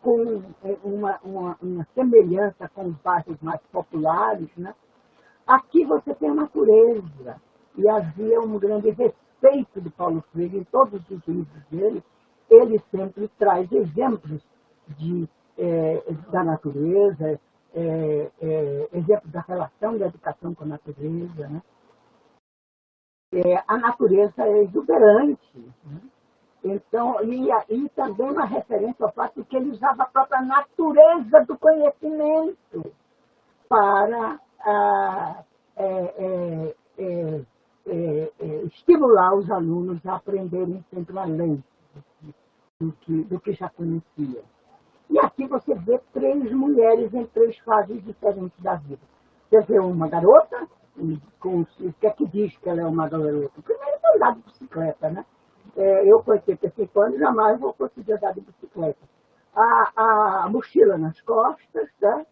com uma semelhança com os bairros mais populares, né? Aqui você tem a natureza, e havia um grande respeito de Paulo Freire em todos os livros dele. Ele sempre traz exemplos da natureza, exemplos da relação da educação com a natureza. Né? A natureza é exuberante. Né? Então, e também uma referência ao fato de que ele usava a própria natureza do conhecimento para estimular os alunos a aprenderem sempre além do que já conheciam. E aqui você vê 3 mulheres em 3 fases diferentes da vida. Você vê uma garota, o que é que diz que ela é uma garota? Primeiro, é andar de bicicleta, né? Eu, com 85 anos, jamais vou conseguir andar de bicicleta. A mochila nas costas, tá?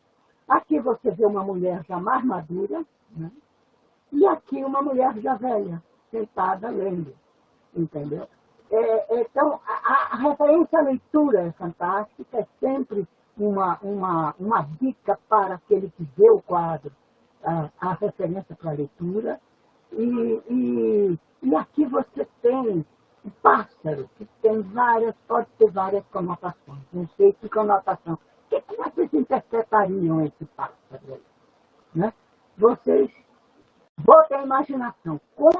Aqui você vê uma mulher já mais madura, né? E aqui uma mulher já velha, sentada lendo, entendeu? Então, a referência à leitura é fantástica, é sempre uma dica para aquele que vê o quadro, a referência para a leitura. E aqui você tem um pássaro, que tem pode ter várias conotações. Não sei que conotação. Como é que vocês interpretariam esse pássaro aí? Né? Vocês botem a imaginação. O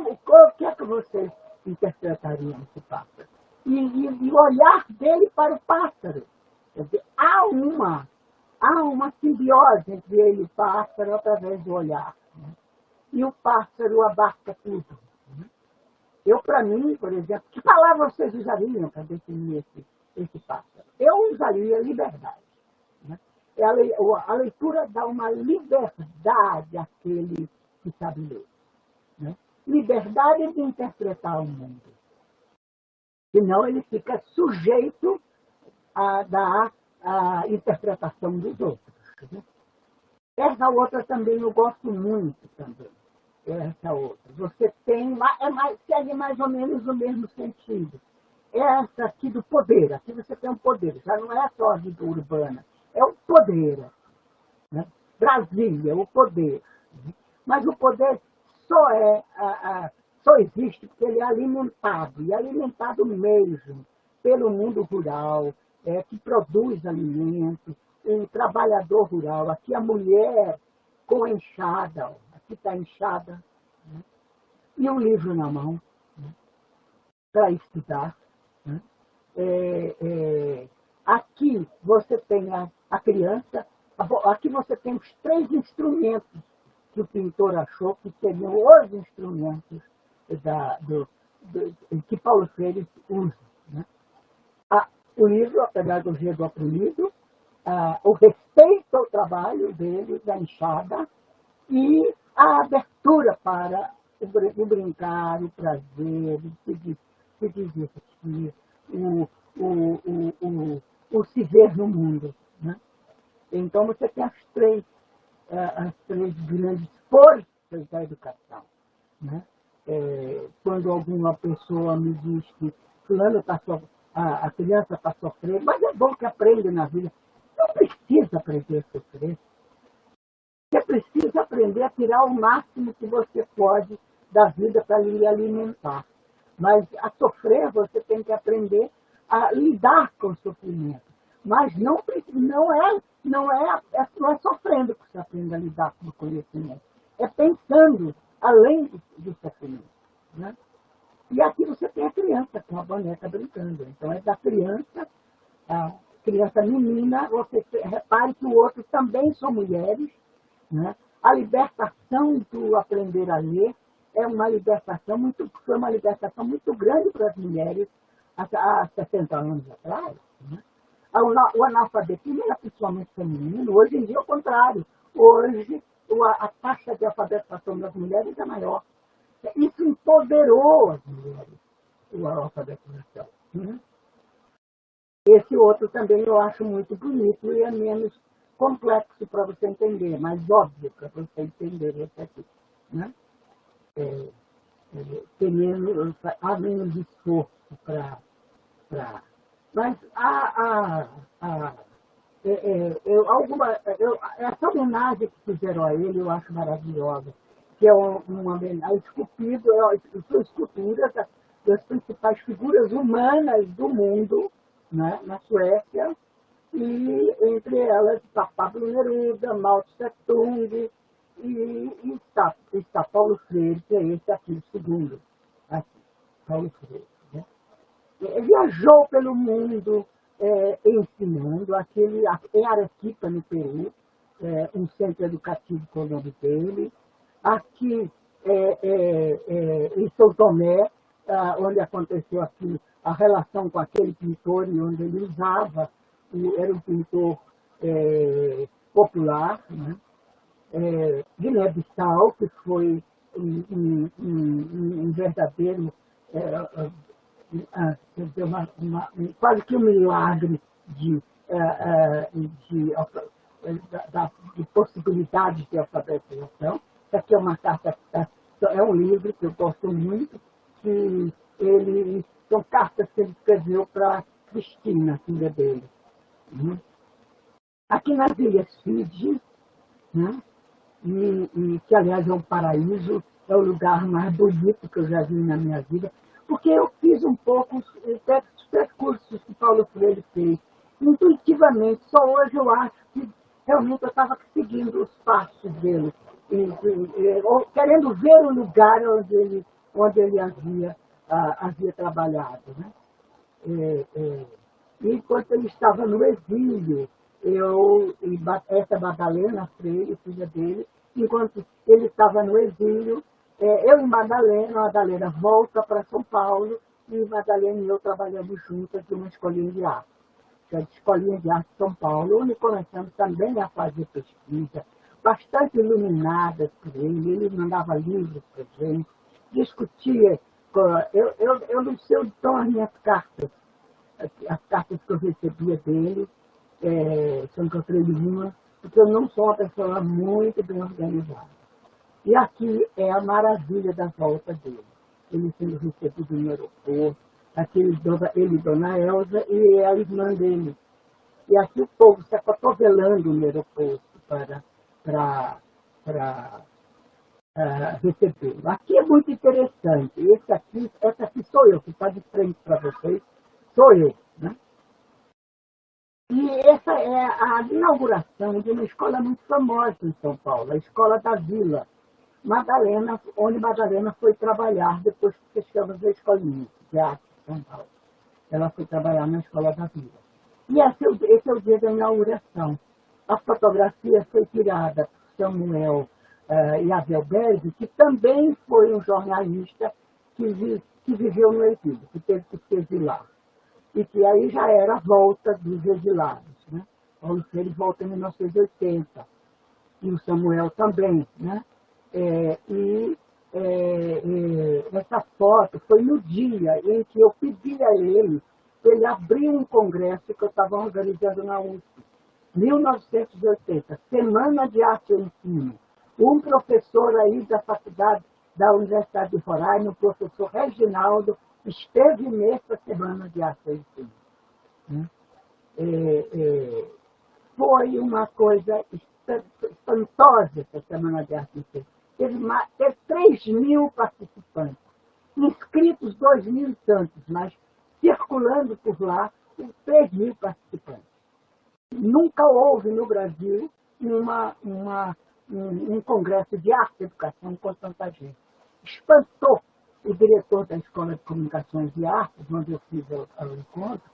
que é que vocês interpretariam esse pássaro? E o olhar dele para o pássaro. Quer dizer, há uma simbiose entre ele e o pássaro através do olhar. Né? E o pássaro abarca tudo. Né? Para mim, por exemplo, que palavra vocês usariam para definir esse pássaro? Eu usaria liberdade. Né? A leitura dá uma liberdade àquele que sabe ler. Né? Liberdade de interpretar o mundo. Senão ele fica sujeito à interpretação dos outros. Né? Essa outra também eu gosto muito também. Essa outra. Você tem, segue mais ou menos o mesmo sentido. Essa aqui do poder. Aqui você tem um poder. Já não é só a vida urbana. É o poder. Né? Brasília, o poder. Mas o poder só existe porque ele é alimentado. E alimentado mesmo pelo mundo rural, que produz alimentos, um trabalhador rural. Aqui a mulher com a enxada. Aqui está a enxada. Né? e um livro na mão, né, para estudar. Né? Aqui você tem a criança, aqui você tem os 3 instrumentos que o pintor achou que seriam os instrumentos que Paulo Freire usa. Né? O livro, A Pedagogia do Oprimido, o respeito ao trabalho dele, da enxada, e a abertura para o brincar, o prazer, se divertir, o se ver no mundo. Né? Então você tem as três grandes forças da educação. Né? Quando alguma pessoa me diz que fulano a criança está sofrendo, mas é bom que aprenda na vida. Não precisa aprender a sofrer. Você precisa aprender a tirar o máximo que você pode da vida para lhe alimentar. Mas a sofrer você tem que aprender a lidar com o sofrimento. Mas não é sofrendo que você aprende a lidar com o conhecimento. É pensando além do sofrimento. Né? E aqui você tem a criança com a boneca brincando. Então é da criança, a criança menina, você repare que o outro também são mulheres. Né? A libertação do aprender a ler foi uma libertação muito grande para as mulheres há 60 anos atrás. Né? O analfabetismo era principalmente feminino, hoje em dia é o contrário. Hoje a taxa de alfabetização das mulheres é maior. Isso empoderou as mulheres, a alfabetização. Né? Esse outro também eu acho muito bonito e é menos complexo para você entender, mais óbvio para você entender esse aqui. Né? Há menos esforço para... Mas essa homenagem que fizeram a ele eu acho maravilhosa, que é uma homenagem esculpida, são esculturas das principais figuras humanas do mundo, né, na Suécia, e entre elas está Pablo Neruda, Mao Tse Tung, e está Paulo Freire, que é esse aqui, o segundo, aqui, Paulo Freire. Né? Viajou pelo mundo ensinando, em Arequipa, no Peru, um centro educativo com o nome dele, aqui em São Tomé, onde aconteceu aqui a relação com aquele pintor e onde ele usava, era um pintor popular, né? Guiné-Bissau, que foi um verdadeiro, quase que um milagre de possibilidades de alfabetização. Essa aqui é uma carta, é um livro que eu gosto muito, que são cartas que ele escreveu para Cristina, filha dele. Aqui nas Ilhas Fiji, né? E que aliás é um paraíso, é o lugar mais bonito que eu já vi na minha vida, porque eu fiz um pouco os percursos que Paulo Freire fez, intuitivamente. Só hoje eu acho que realmente eu estava seguindo os passos dele, querendo ver o lugar onde ele havia trabalhado. Né? E enquanto ele estava no exílio, essa Madalena Freire, filha dele, enquanto ele estava no exílio, eu e Madalena volta para São Paulo, e Madalena e eu trabalhamos juntas em uma escolinha de arte, que é a Escolinha de Arte de São Paulo, onde começamos também a fazer pesquisa, bastante iluminadas por ele mandava livros para a gente, discutia, eu não sei onde estão as minhas cartas, as cartas que eu recebia dele, se eu encontrei nenhuma, porque eu não sou uma pessoa muito bem organizada. E aqui é a maravilha da volta dele. Ele sendo recebido no aeroporto, aqui ele e Dona Elza e a irmã dele. E aqui o povo se acotovelando no aeroporto para recebê-lo. Aqui é muito interessante. Essa aqui sou eu, que está de frente para vocês, sou eu. Né? E essa é a inauguração de uma escola muito famosa em São Paulo, a Escola da Vila, onde Madalena foi trabalhar depois que fechamos a escolinha de arte de São Paulo. Ela foi trabalhar na Escola da Vida. E esse é o dia da inauguração. A fotografia foi tirada por Samuel Yavelberg, que também foi um jornalista que viveu no exílio, que teve que se exilar. E que aí já era a volta dos exilados. Né? Paulo Freire volta em 1980. E o Samuel também. Né? Essa foto foi no dia em que eu pedi a ele para ele abrir um congresso que eu estava organizando na USP. 1980, Semana de Arte e Ensino. Um professor aí da faculdade da Universidade de Roraima, o professor Reginaldo, esteve nessa Semana de Arte e Ensino. Foi uma coisa espantosa essa Semana de Arte e Ensino. Teve 3.000 participantes, inscritos 2.000 e tantos, mas circulando por lá, 3.000 participantes. Nunca houve no Brasil um congresso de arte e educação com tanta gente. Espantou o diretor da Escola de Comunicações e Artes, onde eu fiz o encontro.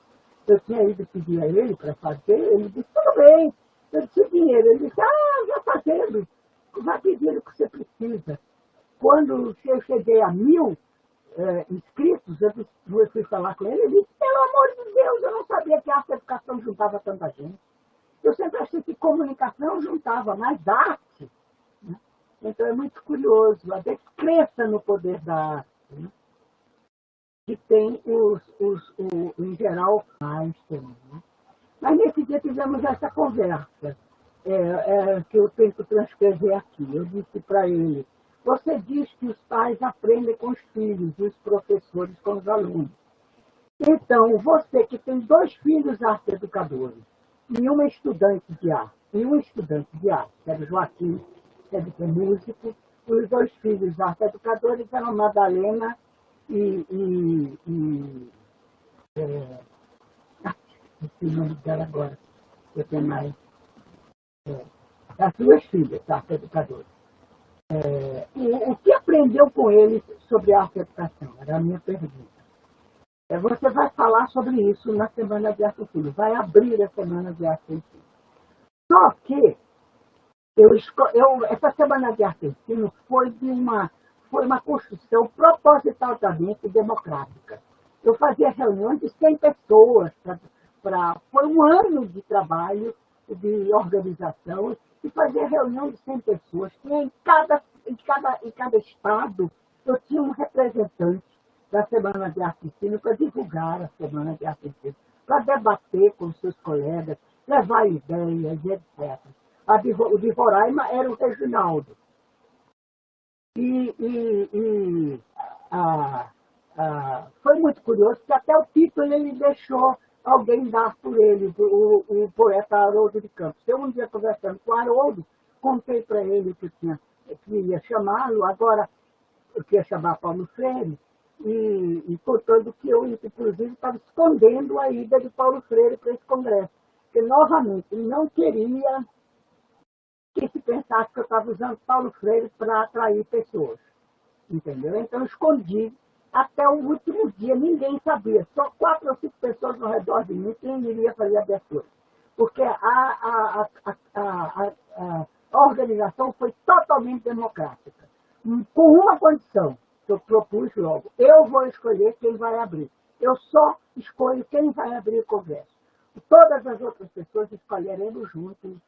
Eu tinha ido pedir a ele para fazer, ele disse, tudo bem, eu disse o dinheiro. Ele disse, já fazendo, vai pedir o que você precisa. Quando eu cheguei a 1.000 inscritos, eu fui falar com ele, ele disse, pelo amor de Deus, eu não sabia que a arte e educação juntava tanta gente. Eu sempre achei que comunicação juntava mais arte. Né? Então é muito curioso, a descrença no poder da arte. Né? Que tem em geral, mais também. Né? Mas nesse dia tivemos essa conversa, que eu tento transcrever aqui. Eu disse para ele, você diz que os pais aprendem com os filhos, e os professores com os alunos. Então, você que tem 2 filhos arte-educadores, e uma estudante de arte, que era o Joaquim, que era músico, os 2 filhos arte-educadores eram Madalena esqueci o nome dela agora, eu tenho mais. As 2 filhas arte-educadoras. O que aprendeu com eles sobre arte-educação? Era a minha pergunta. Você vai falar sobre isso na Semana de Arte e Ensino, vai abrir a Semana de Arte e Ensino. Só que essa Semana de Arte e Ensino foi uma construção propositalmente democrática. Eu fazia reuniões de 100 pessoas, foi um ano de trabalho, de organização, e fazia reunião de 100 pessoas. Em cada estado, eu tinha um representante da Semana de Arte e Ensino para divulgar a Semana de Arte e Ensino, para debater com seus colegas, levar ideias, etc. O de Roraima era o Reginaldo. Foi muito curioso, que até o título ele deixou alguém dar por ele, o poeta Haroldo de Campos. Eu um dia conversando com o Haroldo, contei para ele que ia chamá-lo, agora eu queria chamar Paulo Freire, e contando que eu, inclusive, estava escondendo a ida de Paulo Freire para esse congresso. Porque, novamente, ele não queria que se pensasse que eu estava usando Paulo Freire para atrair pessoas. Entendeu? Então, eu escondi até o último dia. Ninguém sabia. Só 4 ou 5 pessoas ao redor de mim quem iria fazer a abertura. Porque a organização foi totalmente democrática. Com uma condição. Eu propus logo, eu vou escolher quem vai abrir. Eu só escolho quem vai abrir o congresso. Todas as outras pessoas escolheremos juntos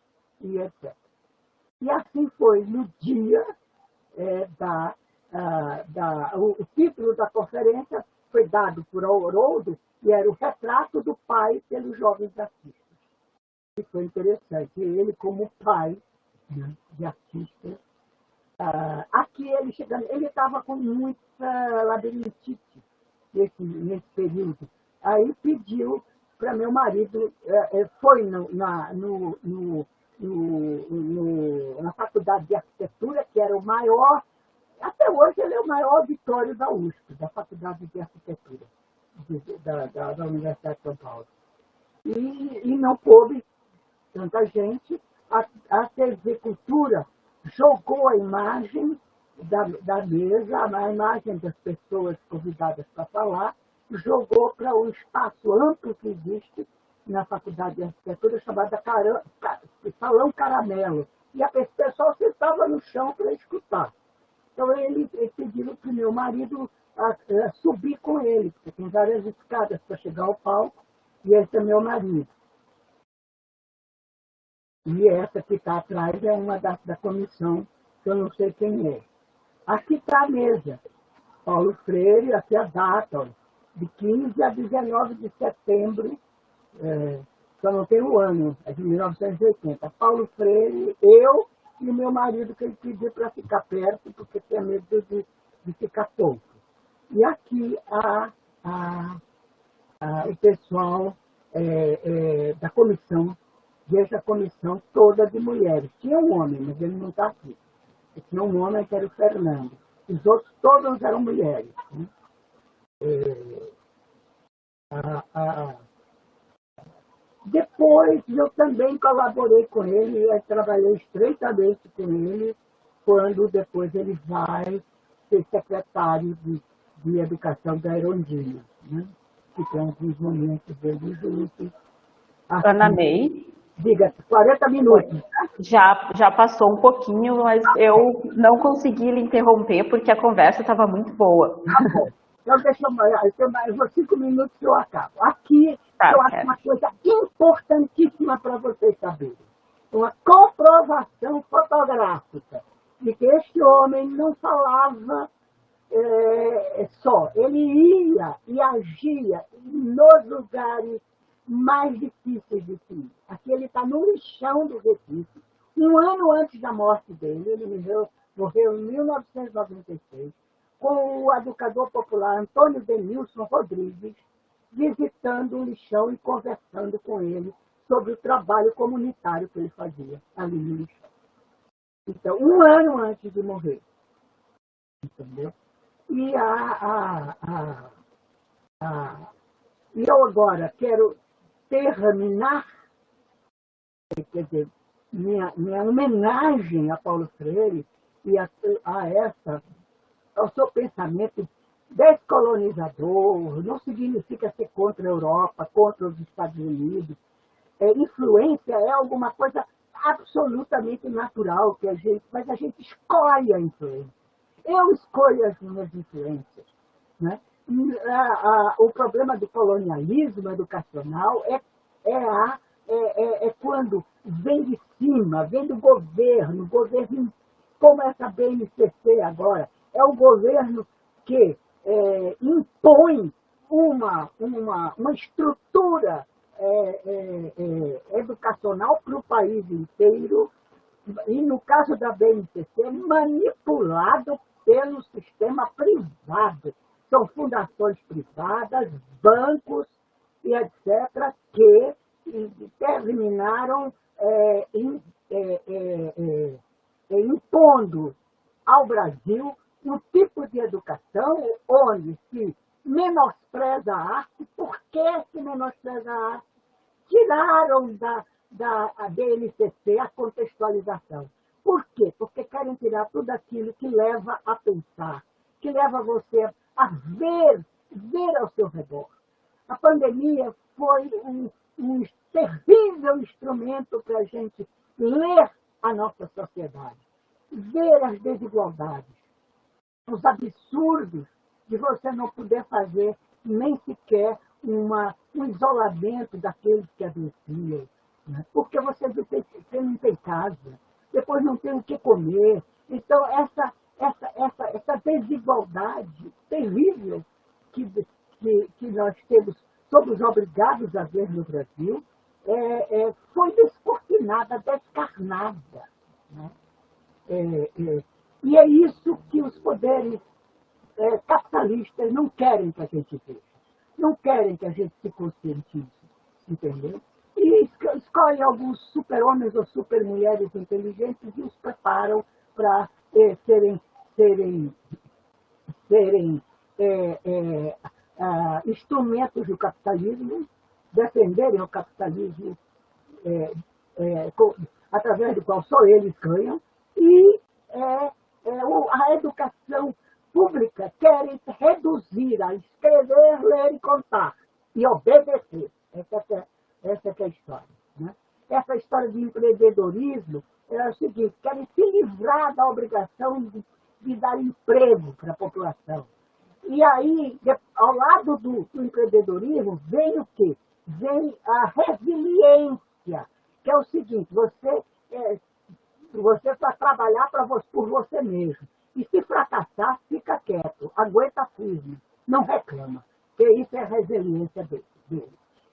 e etc. E assim foi no dia o título da conferência foi dado por Haroldo e era o retrato do pai pelos jovens artistas. E foi interessante. Ele como pai, né, de artistas. Aqui ele estava com muita labirintite nesse período. Aí pediu para meu marido, foi na faculdade de arquitetura, que era o maior, até hoje ele é o maior auditório da USP, da faculdade de arquitetura, da Universidade de São Paulo. E não coube tanta gente, a TV Cultura jogou a imagem da mesa, a imagem das pessoas convidadas para falar, jogou para um espaço amplo que existe na Faculdade de Arquitetura, chamada Salão Caramelo. E a pessoa sentava no chão para escutar. Então, ele pediu para o meu marido subir com ele, porque tem várias escadas para chegar ao palco, e esse é meu marido. E essa que está atrás é uma da comissão, que eu não sei quem é. Aqui está a mesa. Paulo Freire, aqui a data, ó, de 15 a 19 de setembro, só não tem o ano, é de 1980. Paulo Freire, eu e o meu marido, que ele pediu para ficar perto, porque tinha medo de ficar tonto. E aqui o pessoal da comissão, veja a comissão toda de mulheres. Tinha um homem, mas ele não está aqui. Tinha um homem que era o Fernando. Os outros todos eram mulheres. Né? Depois eu também colaborei com ele, eu trabalhei estreitamente com ele, quando depois ele vai ser secretário de Educação da Erundina, né? Que tem alguns momentos dele juntos. Ana May. Diga, 40 minutos. Já passou um pouquinho, mas eu não consegui lhe interromper porque a conversa estava muito boa. Tá bom. Então, deixa eu vou 5 minutos e eu acabo. Aqui, eu acho uma coisa importantíssima para vocês saberem. Uma comprovação fotográfica de que este homem não falava só. Ele ia e agia nos lugares mais difíceis de si. Aqui ele está no lixão do Recife. Um ano antes da morte dele, ele morreu em 1996, com o educador popular Antônio Denilson Rodrigues, visitando o lixão e conversando com ele sobre o trabalho comunitário que ele fazia ali no lixão. Então, um ano antes de morrer. Entendeu? E eu agora quero terminar, quer dizer, minha homenagem a Paulo Freire e ao seu pensamento descolonizador. Não significa ser contra a Europa, contra os Estados Unidos. Influência é alguma coisa absolutamente natural, mas a gente escolhe a influência. Eu escolho as minhas influências. Né? O problema do colonialismo educacional é quando vem de cima, vem do governo como essa BNCC agora, é o governo que impõe uma estrutura educacional para o país inteiro, e no caso da BNCC, manipulado pelo sistema privado. São fundações privadas, bancos e etc., que terminaram impondo ao Brasil um tipo de educação onde se menospreza a arte. Por que se menospreza a arte? Tiraram da BNCC a contextualização. Por quê? Porque querem tirar tudo aquilo que leva a pensar, que leva você a ver ao seu redor. A pandemia foi um terrível instrumento para a gente ler a nossa sociedade, ver as desigualdades, os absurdos de você não poder fazer nem sequer um isolamento daqueles que adoeciam, né? Porque você não tem casa, depois não tem o que comer. Então, essa desigualdade terrível que nós somos obrigados a ver no Brasil, foi descortinada, descarnada. Né? E é isso que os poderes capitalistas não querem que a gente veja. Não querem que a gente se conscientize, entendeu? E escolhem alguns super-homens ou super-mulheres inteligentes e os preparam para serem instrumentos do capitalismo, defenderem o capitalismo através do qual só eles ganham, e a educação pública quer reduzir a escrever, ler e contar e obedecer. Essa que é a história. Né? Essa história de empreendedorismo é o seguinte, querem se livrar da obrigação de dar emprego para a população. E aí, ao lado do empreendedorismo, vem o quê? Vem a resiliência, que é o seguinte, você vai trabalhar por você mesmo. E se fracassar, fica quieto, aguenta firme, não reclama. Porque isso é a resiliência dele.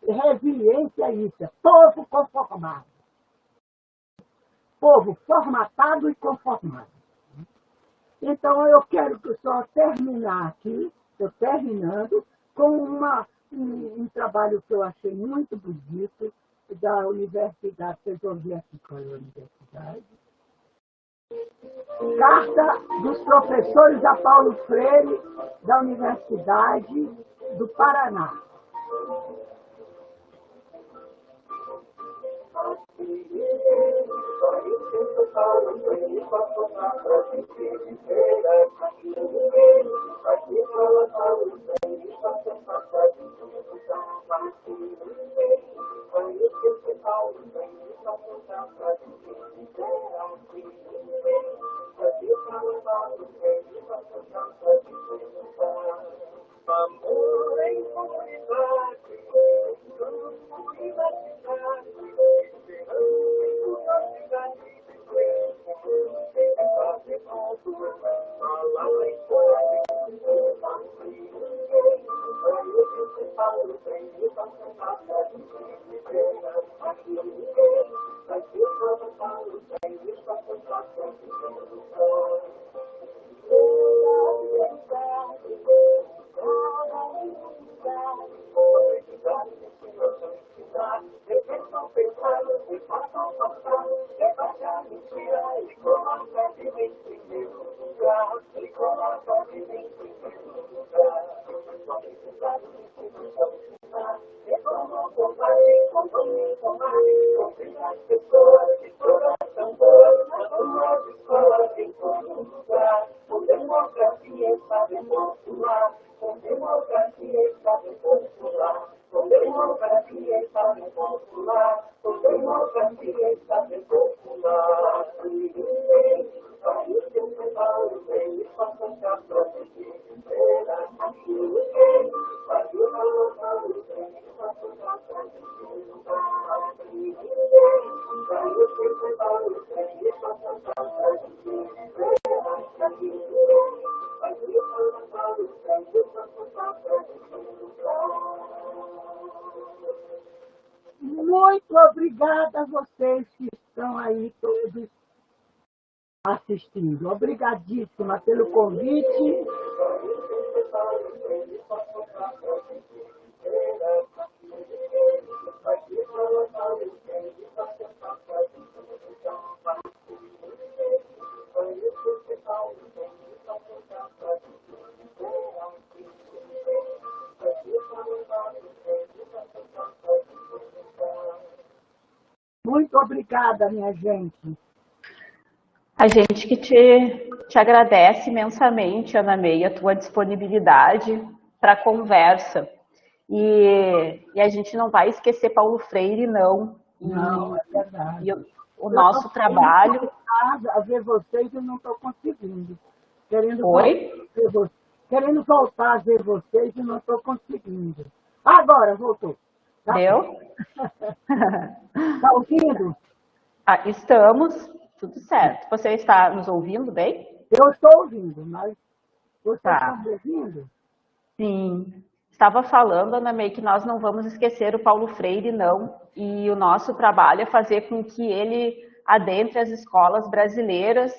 E resiliência é isso, é povo conformado. Povo formatado e conformado. Então, eu quero só terminar aqui, estou terminando, com um trabalho que eu achei muito bonito, da universidade, vocês vão ver aqui qual é a universidade. Carta dos professores a Paulo Freire, da Universidade do Paraná. Muito obrigada a vocês que estão aí todos assistindo. Obrigadíssima pelo convite. Muito obrigada, minha gente. A gente que te agradece imensamente, Ana May, a tua disponibilidade para a conversa. E a gente não vai esquecer Paulo Freire, não. Não, é verdade. E o nosso trabalho... A ver vocês, eu não estou conseguindo. Oi? Querendo voltar a ver vocês, eu não estou conseguindo. Agora, voltou. Tá. Deu? Está ouvindo? Estamos, tudo certo. Você está nos ouvindo bem? Eu estou ouvindo, mas você está Tá. me ouvindo? Sim. Estava falando, Ana May, que nós não vamos esquecer o Paulo Freire, não. E o nosso trabalho é fazer com que ele adentre as escolas brasileiras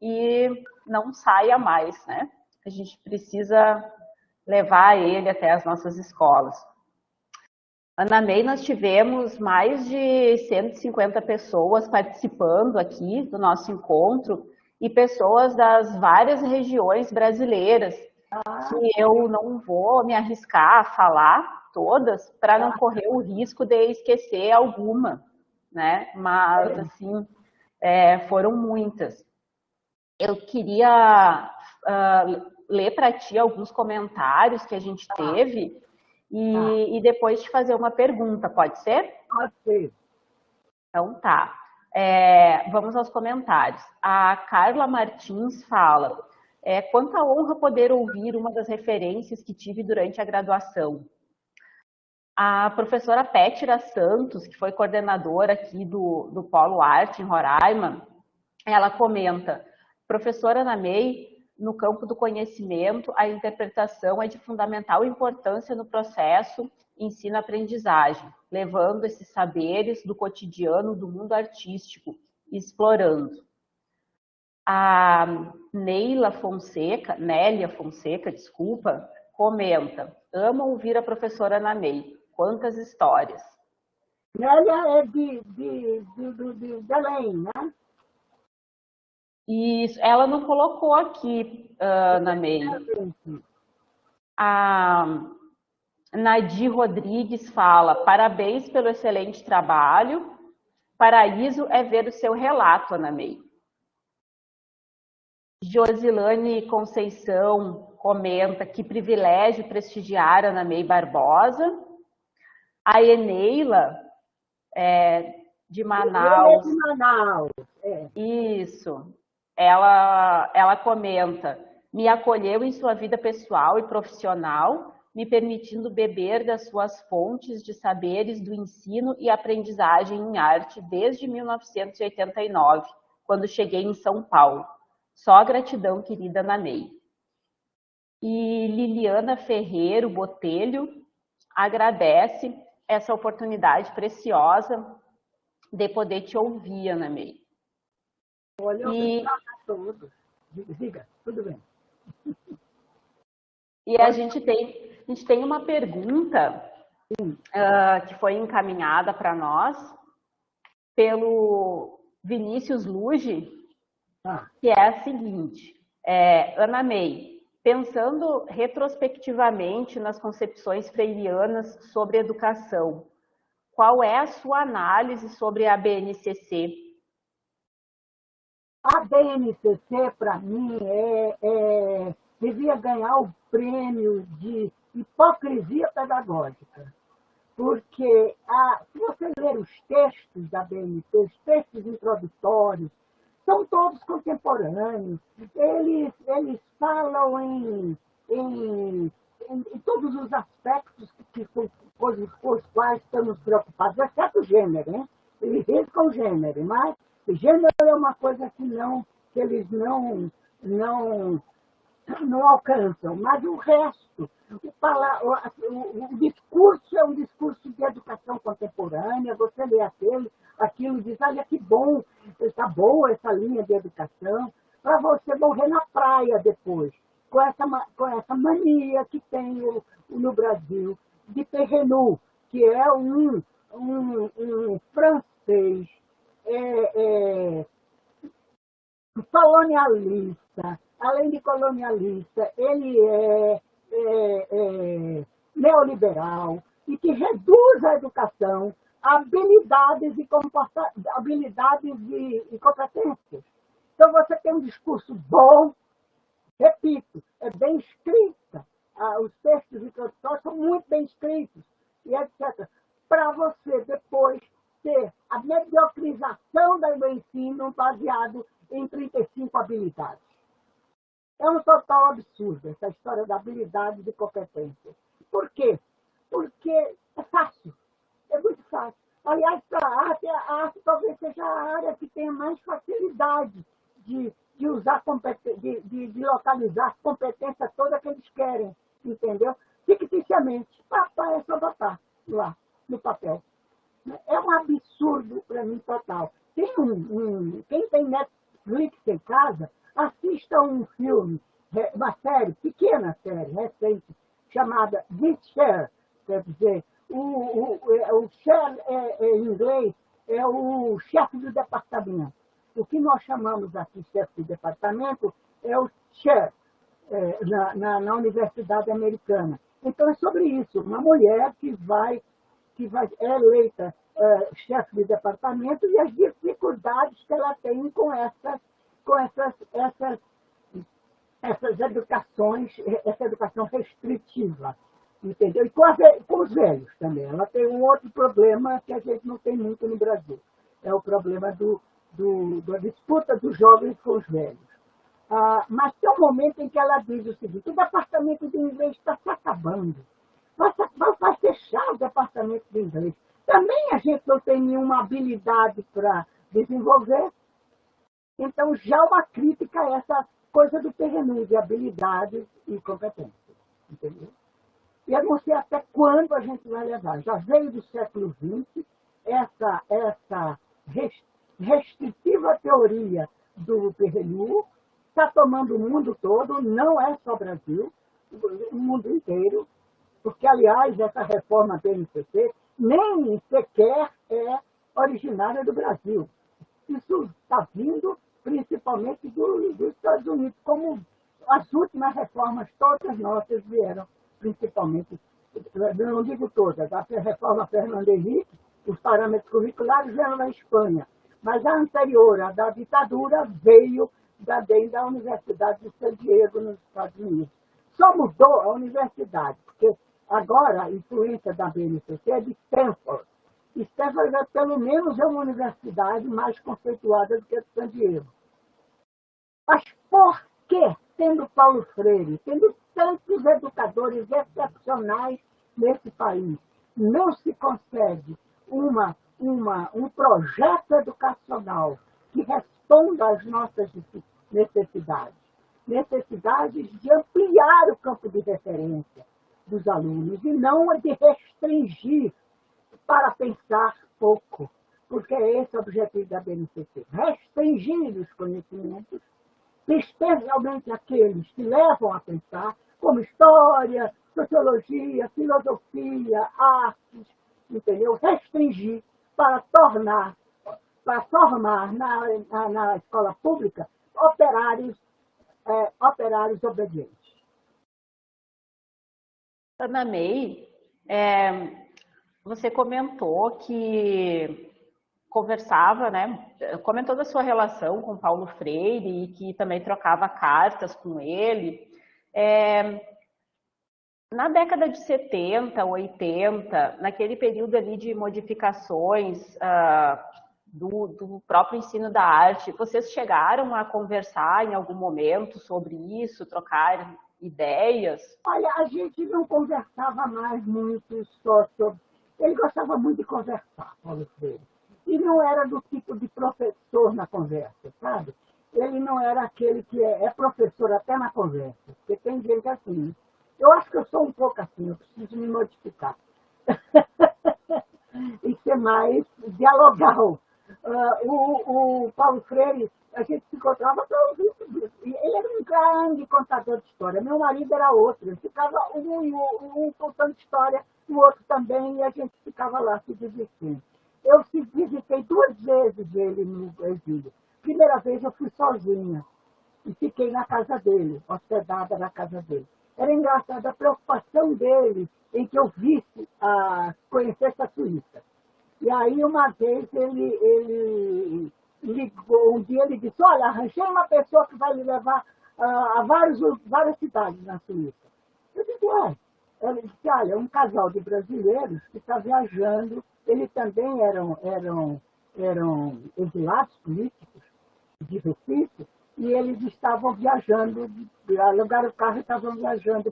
e não saia mais, né? A gente precisa levar ele até as nossas escolas. Ana May, nós tivemos mais de 150 pessoas participando aqui do nosso encontro e pessoas das várias regiões brasileiras, que eu não vou me arriscar a falar todas para não correr o risco de esquecer alguma, né? Mas, assim, foram muitas. eu queria ler para ti alguns comentários que a gente teve e depois te fazer uma pergunta, pode ser? Pode ser. Então tá. Vamos aos comentários. A Carla Martins fala: quanta honra poder ouvir uma das referências que tive durante a graduação. A professora Pétira Santos, que foi coordenadora aqui do Polo Arte em Roraima, ela comenta: professora Ana May, no campo do conhecimento, a interpretação é de fundamental importância no processo ensino-aprendizagem, levando esses saberes do cotidiano do mundo artístico e explorando. A Nélia Fonseca, comenta: amo ouvir a professora Ana May. Quantas histórias. Nélia é de Belém, né? Isso, ela não colocou aqui, Ana May. A Nadir Rodrigues fala: parabéns pelo excelente trabalho. Paraíso é ver o seu relato, Ana May. Josilane Conceição comenta: que privilégio prestigiar Ana May Barbosa. A Eneila, de Manaus. De Manaus. Isso. Ela comenta: me acolheu em sua vida pessoal e profissional, me permitindo beber das suas fontes de saberes do ensino e aprendizagem em arte desde 1989, quando cheguei em São Paulo. Só gratidão, querida Ana May. E Liliana Ferreiro Botelho agradece essa oportunidade preciosa de poder te ouvir, Ana May. Olha, todo. Diga, tudo bem. E a gente tem uma pergunta que foi encaminhada para nós pelo Vinícius Luge, que é a seguinte: Ana May, pensando retrospectivamente nas concepções freirianas sobre educação, qual é a sua análise sobre a BNCC? A BNCC, para mim, devia ganhar o prêmio de hipocrisia pedagógica. Porque, se você ler os textos da BNCC, os textos introdutórios, são todos contemporâneos. Eles falam em todos os aspectos com os quais estamos preocupados, exceto o gênero, né? Eles riscam o gênero, mas o gênero é uma coisa que eles não alcançam. Mas o resto, o discurso é um discurso de educação contemporânea. Você lê aquilo e diz: olha que bom, está boa essa linha de educação, para você morrer na praia depois, com essa mania que tem no Brasil de Perrenu, que é um francês colonialista. Além de colonialista, ele é neoliberal e que reduz a educação a habilidades e competências. Então, você tem um discurso bom, repito, é bem escrita. Os textos introdutórios são muito bem escritos, e etc. Para você depois ter a mediocrização do ensino baseado em 35 habilidades. É um total absurdo essa história da habilidade e de competência. Por quê? Porque é fácil, é muito fácil. Aliás, para a arte talvez seja a área que tenha mais facilidade de usar de localizar a competência toda que eles querem, entendeu? Ficticiamente. Papai é só papá, lá, no papel. É um absurdo para mim total. Quem tem Netflix em casa, assista um filme, uma série, pequena série, recente, chamada The Chair, quer dizer, o chair em inglês é o chefe do departamento. O que nós chamamos aqui chefe de departamento é o chair na Universidade Americana. Então é sobre isso, uma mulher que é eleita chefe de departamento e as dificuldades que ela tem com com essas educações, essa educação restritiva, entendeu? E com os velhos também. Ela tem um outro problema que a gente não tem muito no Brasil. É o problema da disputa dos jovens com os velhos. Mas tem um momento em que ela diz o seguinte: o departamento de inglês está se acabando. Vai fechar o departamento de inglês. Também a gente não tem nenhuma habilidade para desenvolver. Então, já uma crítica a essa coisa do terreno de habilidades e competências. Entendeu? E eu não sei até quando a gente vai levar. Já veio do século XX essa restritiva teoria do PRNU, está tomando o mundo todo, não é só o Brasil, o mundo inteiro, porque, aliás, essa reforma do BNCC nem sequer é originária do Brasil. Isso está vindo principalmente dos Estados Unidos, como as últimas reformas todas nossas vieram, principalmente, eu não digo todas, a reforma Fernando Henrique, os parâmetros curriculares vieram da Espanha, mas a anterior, a da ditadura, veio da Universidade de San Diego, nos Estados Unidos. Só mudou a universidade, porque agora a influência da BNCC é de Stanford. Stanford, pelo menos, é uma universidade mais conceituada do que a de San Diego. Mas por que, tendo Paulo Freire, tendo tantos educadores excepcionais nesse país, não se consegue um projeto educacional que responda às nossas necessidades? Necessidades de ampliar o campo de referência dos alunos e não de restringir para pensar pouco, porque é esse o objetivo da BNCC. Restringir os conhecimentos, especialmente aqueles que levam a pensar, como história, sociologia, filosofia, artes, entendeu? Restringir para formar na escola pública operários obedientes. Ana May, você comentou que conversava, né? Comentou da sua relação com Paulo Freire e que também trocava cartas com ele. Na década de 70, 80, naquele período ali de modificações do próprio ensino da arte, vocês chegaram a conversar em algum momento sobre isso, trocar ideias? Olha, a gente não conversava mais muito só sobre... Ele gostava muito de conversar, Paulo Freire. E não era do tipo de professor na conversa, sabe? Ele não era aquele que é professor até na conversa. Porque tem gente assim. Eu acho que eu sou um pouco assim, eu preciso me modificar. E ser mais dialogal. O Paulo Freire, a gente se encontrava para ouvir tudo. Ele era um grande contador de história. Meu marido era outro. Ficava um contando história, o outro também, e a gente ficava lá se divertindo. Eu visitei 2 vezes ele no exílio. Primeira vez eu fui sozinha e fiquei na casa dele, hospedada na casa dele. Era engraçado a preocupação dele em que eu conhecesse a Suíça. E aí, uma vez, ele ligou, um dia ele disse: olha, arranjei uma pessoa que vai me levar a várias cidades na Suíça. Eu disse: ele disse: olha, um casal de brasileiros que está viajando, eles também eram exilados políticos de Recife, e eles estavam viajando, alugaram o carro e estavam viajando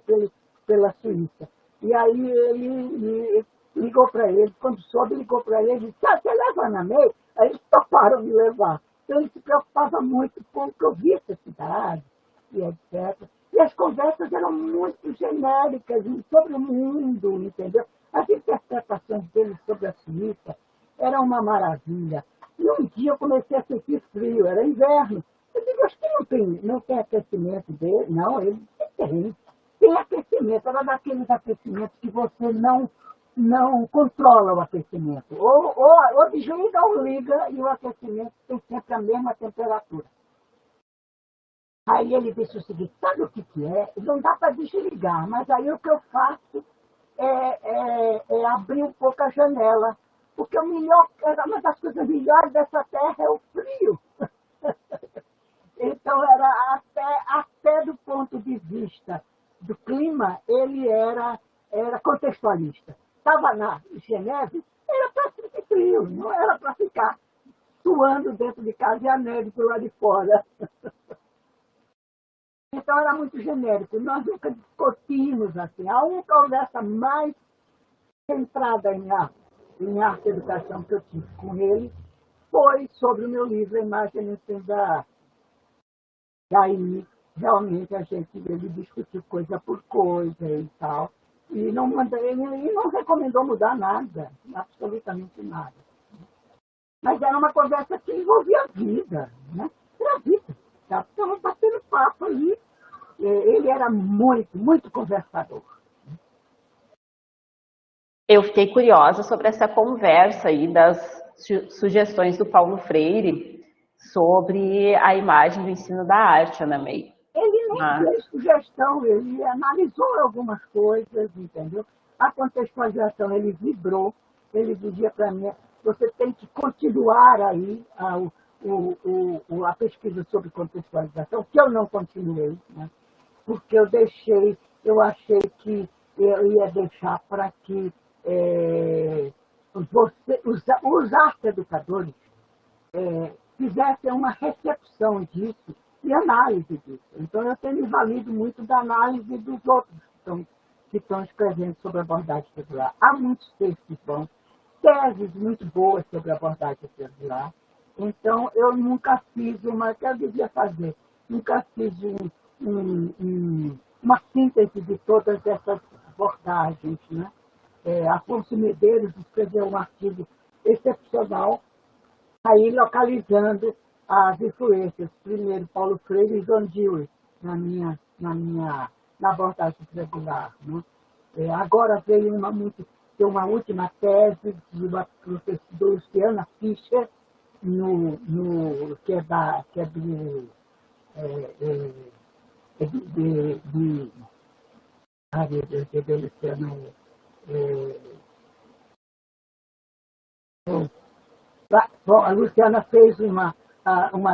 pela Suíça. E aí ele ligou para ele, quando soube, ligou para ele e disse: você leva a Ana May? Aí eles toparam me levar. Então ele se preocupava muito com o que eu via essa cidade, e etc. E as conversas eram muito genéricas sobre o mundo, entendeu? As interpretações dele sobre a Suíça eram uma maravilha. E um dia eu comecei a sentir frio, era inverno. Eu digo: acho que não tem aquecimento dele. Não, ele tem aquecimento. Era daqueles aquecimentos que você não controla o aquecimento. Ou desliga ou liga, e o aquecimento tem sempre a mesma temperatura. Aí ele disse o seguinte: sabe o que é? Não dá para desligar, mas aí o que eu faço é abrir um pouco a janela. Porque uma das coisas melhores dessa terra é o frio. Então, era até do ponto de vista do clima, ele era contextualista. Estava na Geneve, era para ficar frio, não era para ficar suando dentro de casa e a neve do lado de fora. Então, era muito genérico. Nós nunca discutimos assim. A única conversa mais centrada em arte e educação que eu tive com ele foi sobre o meu livro A Imagem no Centro da Arte. Daí, realmente, a gente ele discutiu coisa por coisa e tal. E não recomendou mudar nada, absolutamente nada. Mas era uma conversa que envolvia a vida, né? Era a vida. Estava batendo papo ali. Ele era muito, muito conversador. Eu fiquei curiosa sobre essa conversa aí das sugestões do Paulo Freire sobre a imagem do ensino da arte, Ana May. Ele nem fez sugestão, ele analisou algumas coisas, entendeu? A contextualização, ele vibrou, ele dizia para mim, você tem que continuar aí a pesquisa sobre contextualização, que eu não continuei, né? Porque eu achei que eu ia deixar para que os arte-educadores fizessem uma recepção disso e análise disso. Então, eu tenho me valido muito da análise dos outros que estão escrevendo sobre a abordagem circular. Há muitos textos bons, teses muito boas sobre a abordagem circular. Então, eu nunca fiz que eu devia fazer, nunca fiz uma síntese de todas essas abordagens, né? Afonso Medeiros escreveu um artigo excepcional, aí localizando as influências, primeiro Paulo Freire e John Dewey, na abordagem regular, né? Agora veio uma última tese do Luciana Fischer, que é de Luciana. Bom, a Luciana fez uma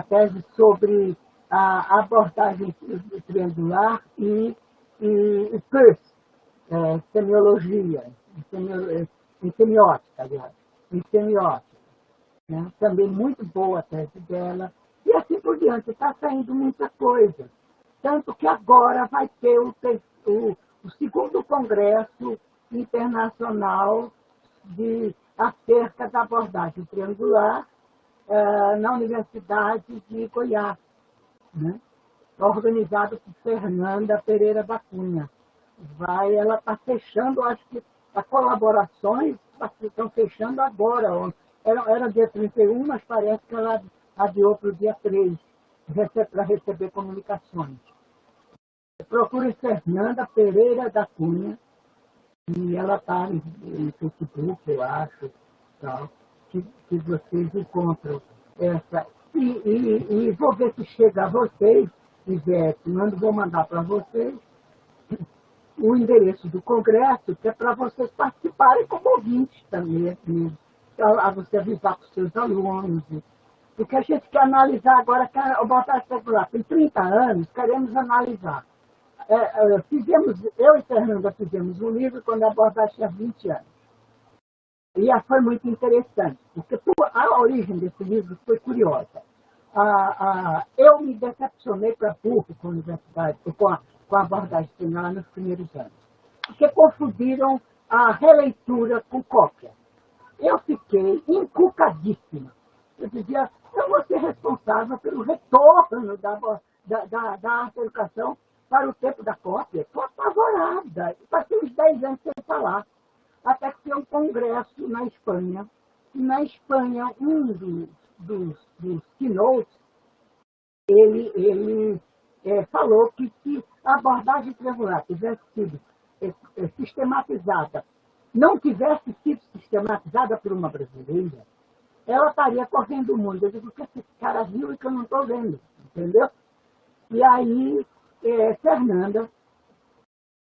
tese sobre a abordagem triangular e Peirce, semiologia, em semiótica, aliás, em semiótica. Né? Também muito boa a tese dela. E assim por diante, está saindo muita coisa. Tanto que agora vai ter o segundo congresso internacional acerca da abordagem triangular na Universidade de Goiás, né? Organizado por Fernanda Pereira da Cunha. Ela está fechando, acho que as colaborações estão fechando agora. Era dia 31, mas parece que ela adiou para o dia 3, para receber comunicações. Procure Fernanda Pereira da Cunha, e ela está em Facebook, eu acho, tal, que vocês encontram essa. E vou ver se chega a vocês, Ivete, vou mandar para vocês o endereço do congresso, que é para vocês participarem como ouvintes também, para você avisar para os seus alunos. Porque a gente quer analisar agora, o abordagem circular tem 30 anos, queremos analisar. Eu e Fernanda fizemos um livro quando a abordagem tinha 20 anos. E foi muito interessante, porque a origem desse livro foi curiosa. Eu me decepcionei para pouco com a universidade, com a abordagem criminal nos primeiros anos, porque confundiram a releitura com cópia. Eu fiquei encucadíssima. Eu dizia, eu vou ser responsável pelo retorno da arte-educação para o tempo da cópia. Estou apavorada. Passei uns 10 anos sem falar. Até que tinha um congresso na Espanha. E na Espanha, um dos keynotes, ele falou que se a abordagem triangular tivesse sido sistematizada, não tivesse sido sistematizada por uma brasileira, ela estaria correndo o mundo. Eu digo, o que esse cara viu e que eu não estou vendo, entendeu? E aí, Fernanda,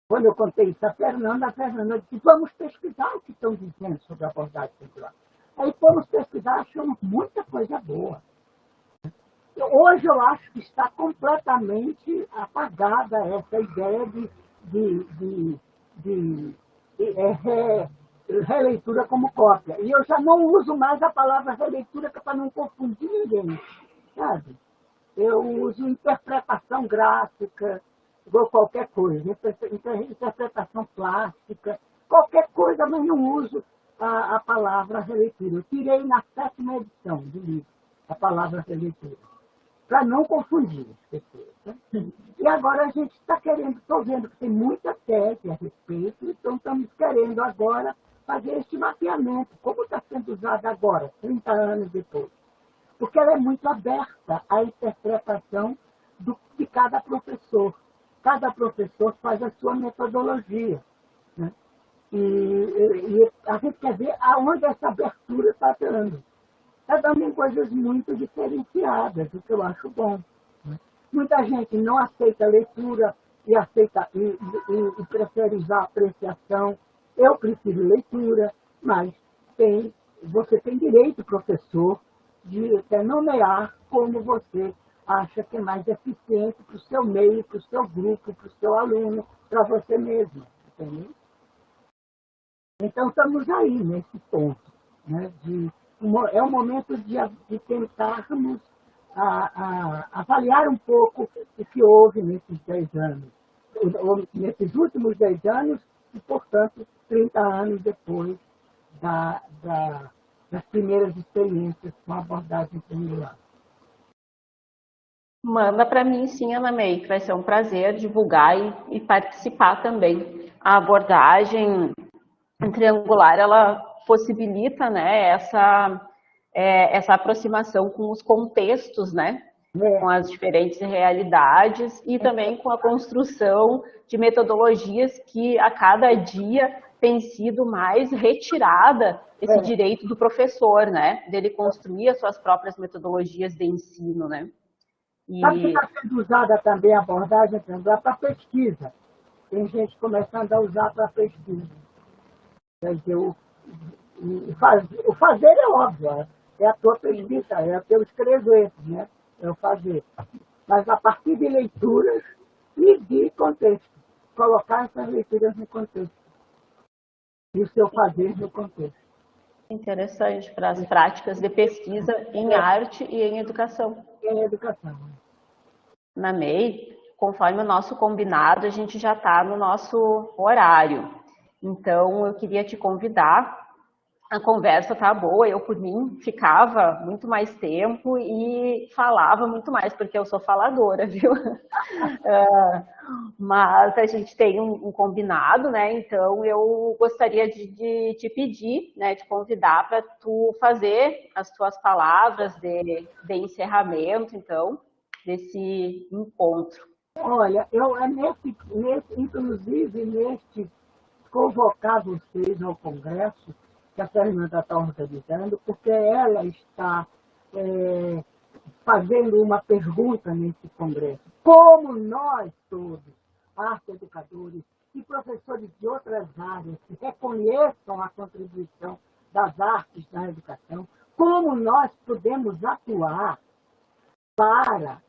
quando eu contei isso a Fernanda disse, vamos pesquisar o que estão dizendo sobre a abordagem triangular. Aí fomos pesquisar, achamos muita coisa boa. Hoje eu acho que está completamente apagada essa ideia de releitura como cópia. E eu já não uso mais a palavra releitura para não confundir ninguém, sabe? Eu uso interpretação gráfica, ou qualquer coisa, interpretação plástica, qualquer coisa, mas não uso a palavra releitura. Eu tirei na 7ª edição do livro a palavra releitura, para não confundir as pessoas. Né? E agora a gente está querendo, estou vendo que tem muita tese a respeito, então estamos querendo agora fazer esse mapeamento, como está sendo usada agora, 30 anos depois. Porque ela é muito aberta à interpretação de cada professor. Cada professor faz a sua metodologia. Né? E a gente quer ver aonde essa abertura está dando. Está dando em coisas muito diferenciadas, o que eu acho bom. Né? Muita gente não aceita a leitura e prefere usar a apreciação. Eu prefiro leitura, mas você tem direito, professor, de até nomear como você acha que é mais eficiente para o seu meio, para o seu grupo, para o seu aluno, para você mesmo. Entendeu? Então, estamos aí nesse ponto. Né, é o momento de tentarmos avaliar um pouco o que houve nesses 10 anos, nesses últimos 10 anos, e, portanto, 30 anos depois das primeiras experiências com a abordagem feminina. Manda para mim sim, Ana May, que vai ser um prazer divulgar e participar também. A abordagem triangular, ela possibilita, né, essa aproximação com os contextos, né, com as diferentes realidades e também com a construção de metodologias que a cada dia tem sido mais retirada esse direito do professor, né, dele construir as suas próprias metodologias de ensino, né. Sabe que está sendo usada também a abordagem para pesquisa. Tem gente começando a usar para pesquisa. Quer dizer, o fazer é óbvio, é a tua pesquisa, é o teu escrever, né? É o fazer. Mas a partir de leituras e de contexto. Colocar essas leituras no contexto. E o seu fazer no contexto. Interessante para as práticas de pesquisa em arte e em educação. Em educação. Na MEI, conforme o nosso combinado, a gente já está no nosso horário. Então, eu queria te convidar. A conversa tá boa, eu por mim ficava muito mais tempo e falava muito mais, porque eu sou faladora, viu? Mas a gente tem um combinado, né? Então eu gostaria de te pedir, né, te convidar para tu fazer as tuas palavras de encerramento, então, desse encontro. Olha, inclusive neste convocar vocês ao Congresso, que a Fernanda está organizando, porque ela está fazendo uma pergunta nesse congresso. Como nós todos, arte educadores e professores de outras áreas, que reconheçam a contribuição das artes na educação, como nós podemos atuar para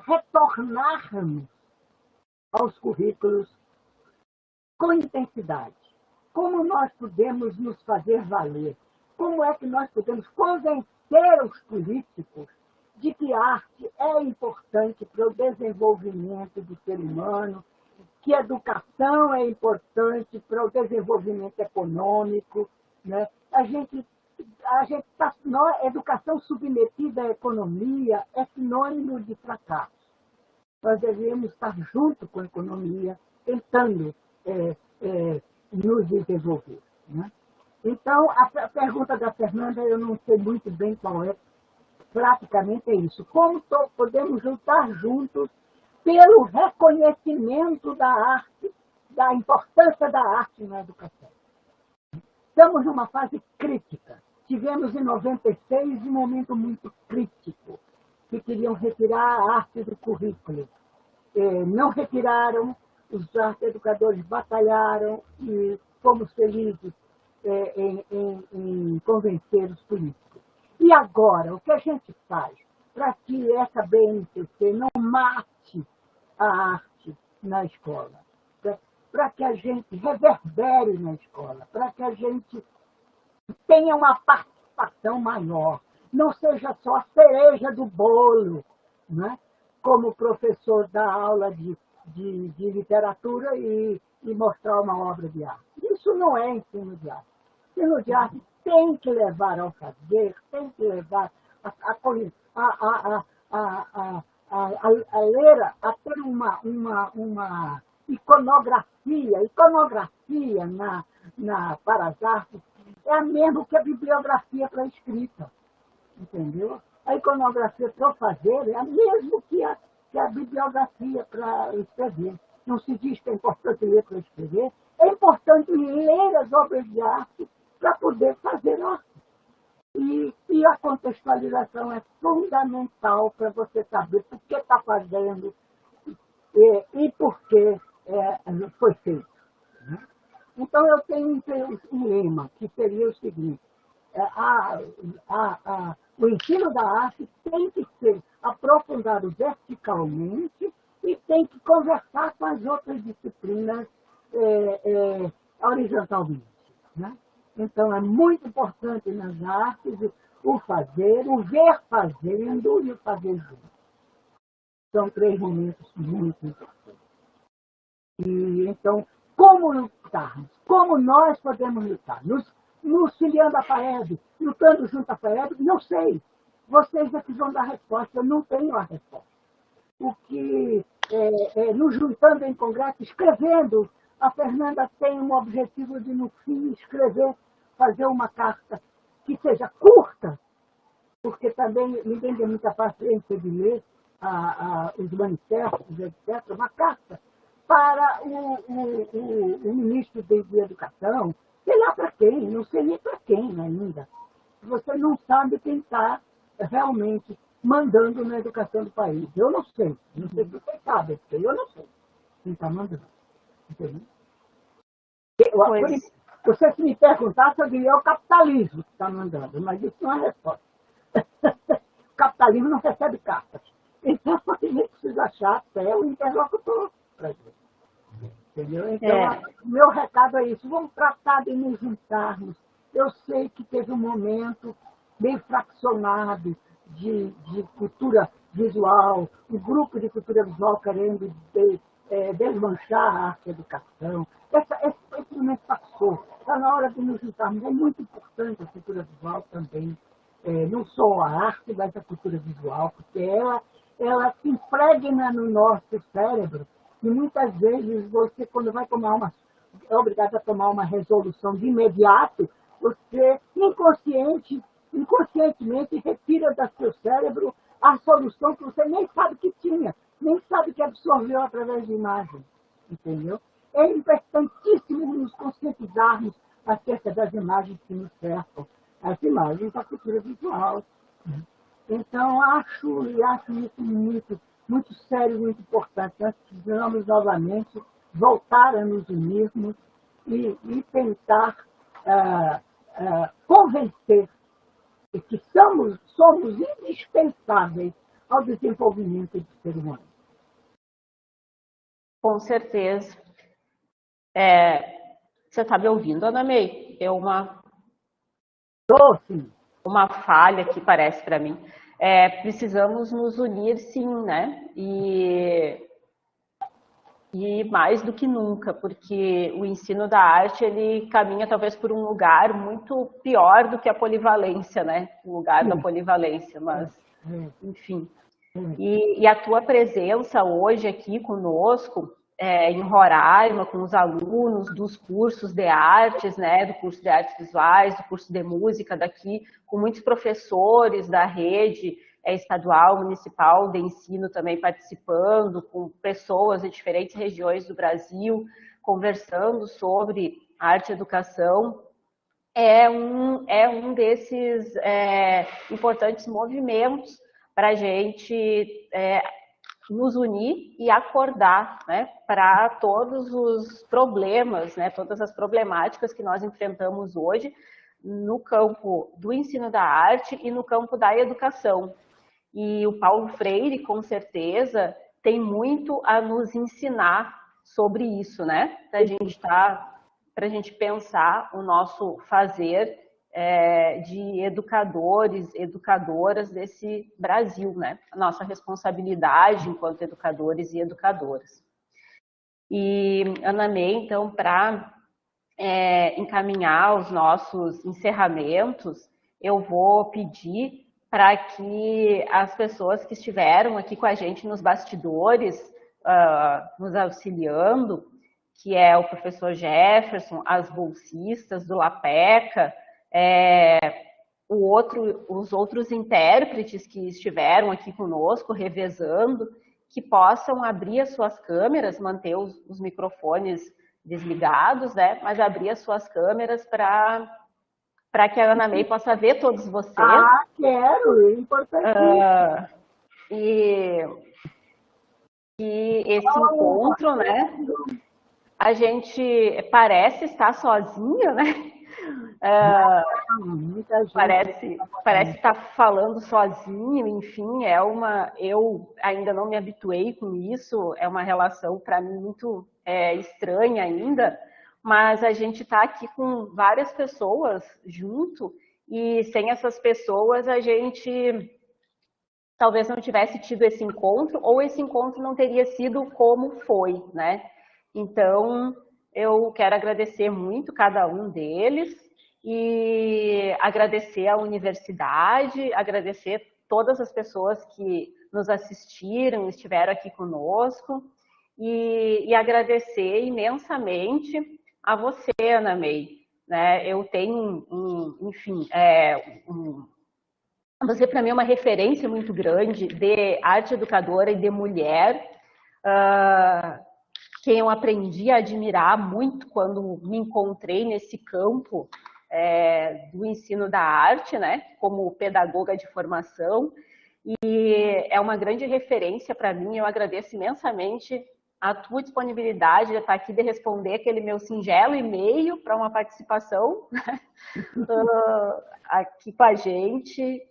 retornarmos aos currículos com intensidade. Como nós podemos nos fazer valer? Como é que nós podemos convencer os políticos de que a arte é importante para o desenvolvimento do ser humano, que a educação é importante para o desenvolvimento econômico, né? Educação submetida à economia é sinônimo de fracasso. Nós devemos estar junto com a economia, tentando nos desenvolver. Né? Então, a pergunta da Fernanda, eu não sei muito bem qual é, praticamente é isso. Como podemos juntar juntos pelo reconhecimento da arte, da importância da arte na educação? Estamos numa fase crítica. Tivemos em 96 um momento muito crítico, que queriam retirar a arte do currículo. Não retiraram, os arte educadores batalharam e fomos felizes em convencer os políticos. E agora, o que a gente faz para que essa BNCC não mate a arte na escola? Para que a gente reverbere na escola, para que a gente tenha uma participação maior, não seja só a cereja do bolo, né? Como o professor dá aula de literatura e mostrar uma obra de arte. Isso não é ensino de arte. Ensino de arte tem que levar ao fazer, tem que levar a ler, a ter uma iconografia. Iconografia para as artes é a mesma que a bibliografia para a escrita, entendeu? A iconografia para o fazer é a mesma que a bibliografia para escrever. Não se diz que é importante ler para escrever, é importante ler as obras de arte para poder fazer arte. E a contextualização é fundamental para você saber por que está fazendo e por que foi feito. Né? Então, eu tenho um lema, que seria o seguinte: o ensino da arte tem que ser aprofundado verticalmente e tem que conversar com as outras disciplinas horizontalmente. Né? Então, é muito importante nas artes o fazer, o ver fazendo e o fazer junto. São 3 momentos muito importantes. E, então, como lutarmos? Como nós podemos lutar? Nos filiando à FAEB, lutando junto à FAEB? Não sei. Vocês é que vão dar a resposta, eu não tenho a resposta. O que, nos juntando em congresso, escrevendo, a Fernanda tem um objetivo de, no fim, escrever, fazer uma carta que seja curta, porque também ninguém tem muita paciência de ler os manifestos, etc., uma carta para o ministro de Educação, sei lá para quem, não sei nem para quem ainda. Você não sabe quem está realmente mandando na educação do país. Eu não sei se vocês sabem, porque eu não sei quem está mandando. Entendeu? Você se me perguntasse, eu diria o capitalismo que está mandando, mas isso não é resposta. O capitalismo não recebe cartas. Então, a gente precisa achar até o interlocutor para isso. Entendeu? Então, o meu recado é isso. Vamos tratar de nos juntarmos. Eu sei que teve um momento bem fraccionado de cultura visual, um grupo de cultura visual querendo desmanchar a arte e a educação. Esse momento passou. Está na hora de nos juntarmos. É muito importante a cultura visual também. Não só a arte, mas a cultura visual, porque ela se impregna no nosso cérebro. E muitas vezes você, quando vai é obrigado a tomar uma resolução de imediato, você inconscientemente retira do seu cérebro a solução que você nem sabe que tinha, nem sabe que absorveu através de imagem. Entendeu? É importantíssimo nos conscientizarmos acerca das imagens que nos cercam, as imagens da cultura visual. Então, acho isso muito, muito sério, muito importante. Nós precisamos novamente voltar a nos unirmos e tentar convencer que somos indispensáveis ao desenvolvimento do ser humano. Com certeza. Você está me ouvindo, Ana May? É uma falha que parece para mim. Precisamos nos unir, sim, né? E mais do que nunca, porque o ensino da arte, ele caminha talvez por um lugar muito pior do que a polivalência, né? O lugar da polivalência, mas, enfim. E a tua presença hoje aqui conosco, em Roraima, com os alunos dos cursos de artes, né? Do curso de artes visuais, do curso de música daqui, com muitos professores da rede estadual, municipal de ensino também participando, com pessoas de diferentes regiões do Brasil, conversando sobre arte e educação, é um desses importantes movimentos para a gente nos unir e acordar, né, para todos os problemas, né, todas as problemáticas que nós enfrentamos hoje, no campo do ensino da arte e no campo da educação. E o Paulo Freire, com certeza, tem muito a nos ensinar sobre isso, né? Para a gente pensar o nosso fazer de educadores, educadoras desse Brasil, né? A nossa responsabilidade enquanto educadores e educadoras. E, Ana May, então, para encaminhar os nossos encerramentos, eu vou pedir para que as pessoas que estiveram aqui com a gente nos bastidores, nos auxiliando, que é o professor Jefferson, as bolsistas do LAPECA, os outros intérpretes que estiveram aqui conosco, revezando, que possam abrir as suas câmeras, manter os microfones desligados, né? Mas abrir as suas câmeras para que a Ana May possa ver todos vocês. Ah, quero, é importante. E esse encontro, né? A gente parece estar sozinho, né? Parece estar falando sozinho, enfim, eu ainda não me habituei com isso, é uma relação para mim muito estranha ainda, mas a gente está aqui com várias pessoas junto e sem essas pessoas a gente talvez não tivesse tido esse encontro ou esse encontro não teria sido como foi, né? Então, eu quero agradecer muito cada um deles e agradecer à universidade, agradecer todas as pessoas que nos assistiram, estiveram aqui conosco e agradecer imensamente a você, Ana May. Né? Eu tenho, você para mim é uma referência muito grande de arte educadora e de mulher, quem eu aprendi a admirar muito quando me encontrei nesse campo do ensino da arte, né, como pedagoga de formação, e é uma grande referência para mim. Eu agradeço imensamente a tua disponibilidade de estar aqui, de responder aquele meu singelo e-mail para uma participação aqui com a gente.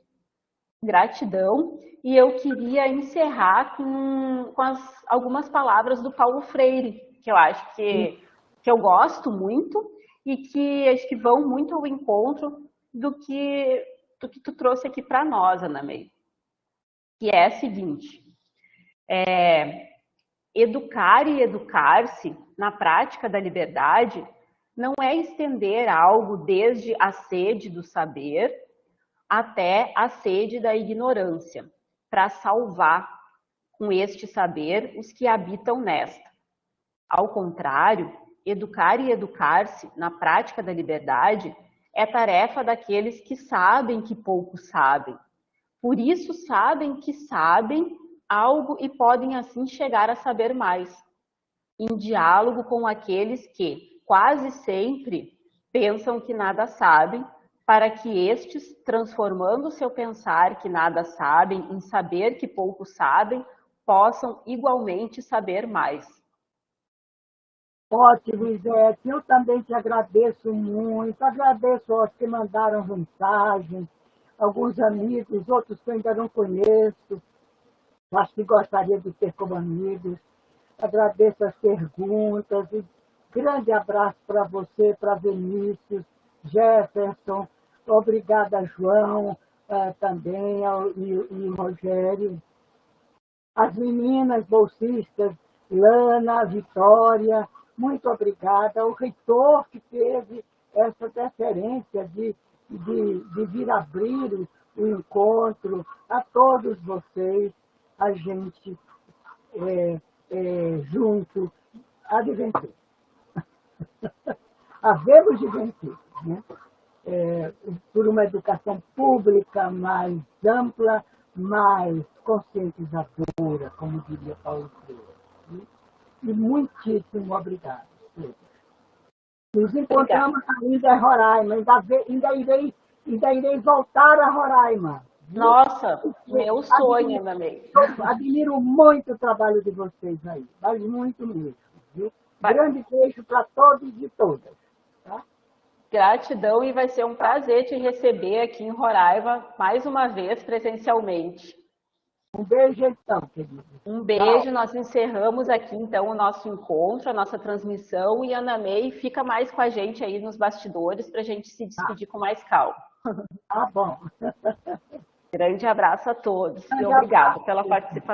Gratidão. E eu queria encerrar com algumas palavras do Paulo Freire, que eu acho que eu gosto muito e que acho que vão muito ao encontro do que tu trouxe aqui para nós, Ana May. Que é a seguinte: educar e educar-se na prática da liberdade não é estender algo desde a sede do saber até a sede da ignorância, para salvar com este saber os que habitam nesta. Ao contrário, educar e educar-se na prática da liberdade é tarefa daqueles que sabem que pouco sabem. Por isso sabem que sabem algo e podem assim chegar a saber mais, em diálogo com aqueles que, quase sempre, pensam que nada sabem, para que estes, transformando seu pensar que nada sabem em saber que pouco sabem, possam igualmente saber mais. Ótimo, Lisete. Eu também te agradeço muito. Agradeço aos que mandaram mensagem, alguns amigos, outros que eu ainda não conheço, mas que gostaria de ter como amigos. Agradeço as perguntas. E grande abraço para você, para Vinícius, Jefferson. Obrigada, João, também, e Rogério. As meninas bolsistas, Lana, Vitória, muito obrigada. O reitor que teve essa deferência de vir abrir o encontro, a todos vocês, a gente junto, há de vencer. Havemos de vencer, né? Por uma educação pública mais ampla, mais conscientizadora, como diria Paulo Freire. Né? E muitíssimo obrigado. Nos encontramos ainda em Roraima, ainda irei voltar a Roraima. Nossa, meu sonho, Ana May. Admiro muito o trabalho de vocês aí, mas muito mesmo. Viu? Grande beijo para todos e todas. Tá? Gratidão, e vai ser um prazer te receber aqui em Roraima mais uma vez presencialmente. Um beijo então, querido. Um beijo, nós encerramos aqui então o nosso encontro, a nossa transmissão, e Ana May fica mais com a gente aí nos bastidores para a gente se despedir com mais calma. Tá bom. Grande abraço a todos e Grande obrigado abraço. pela participação.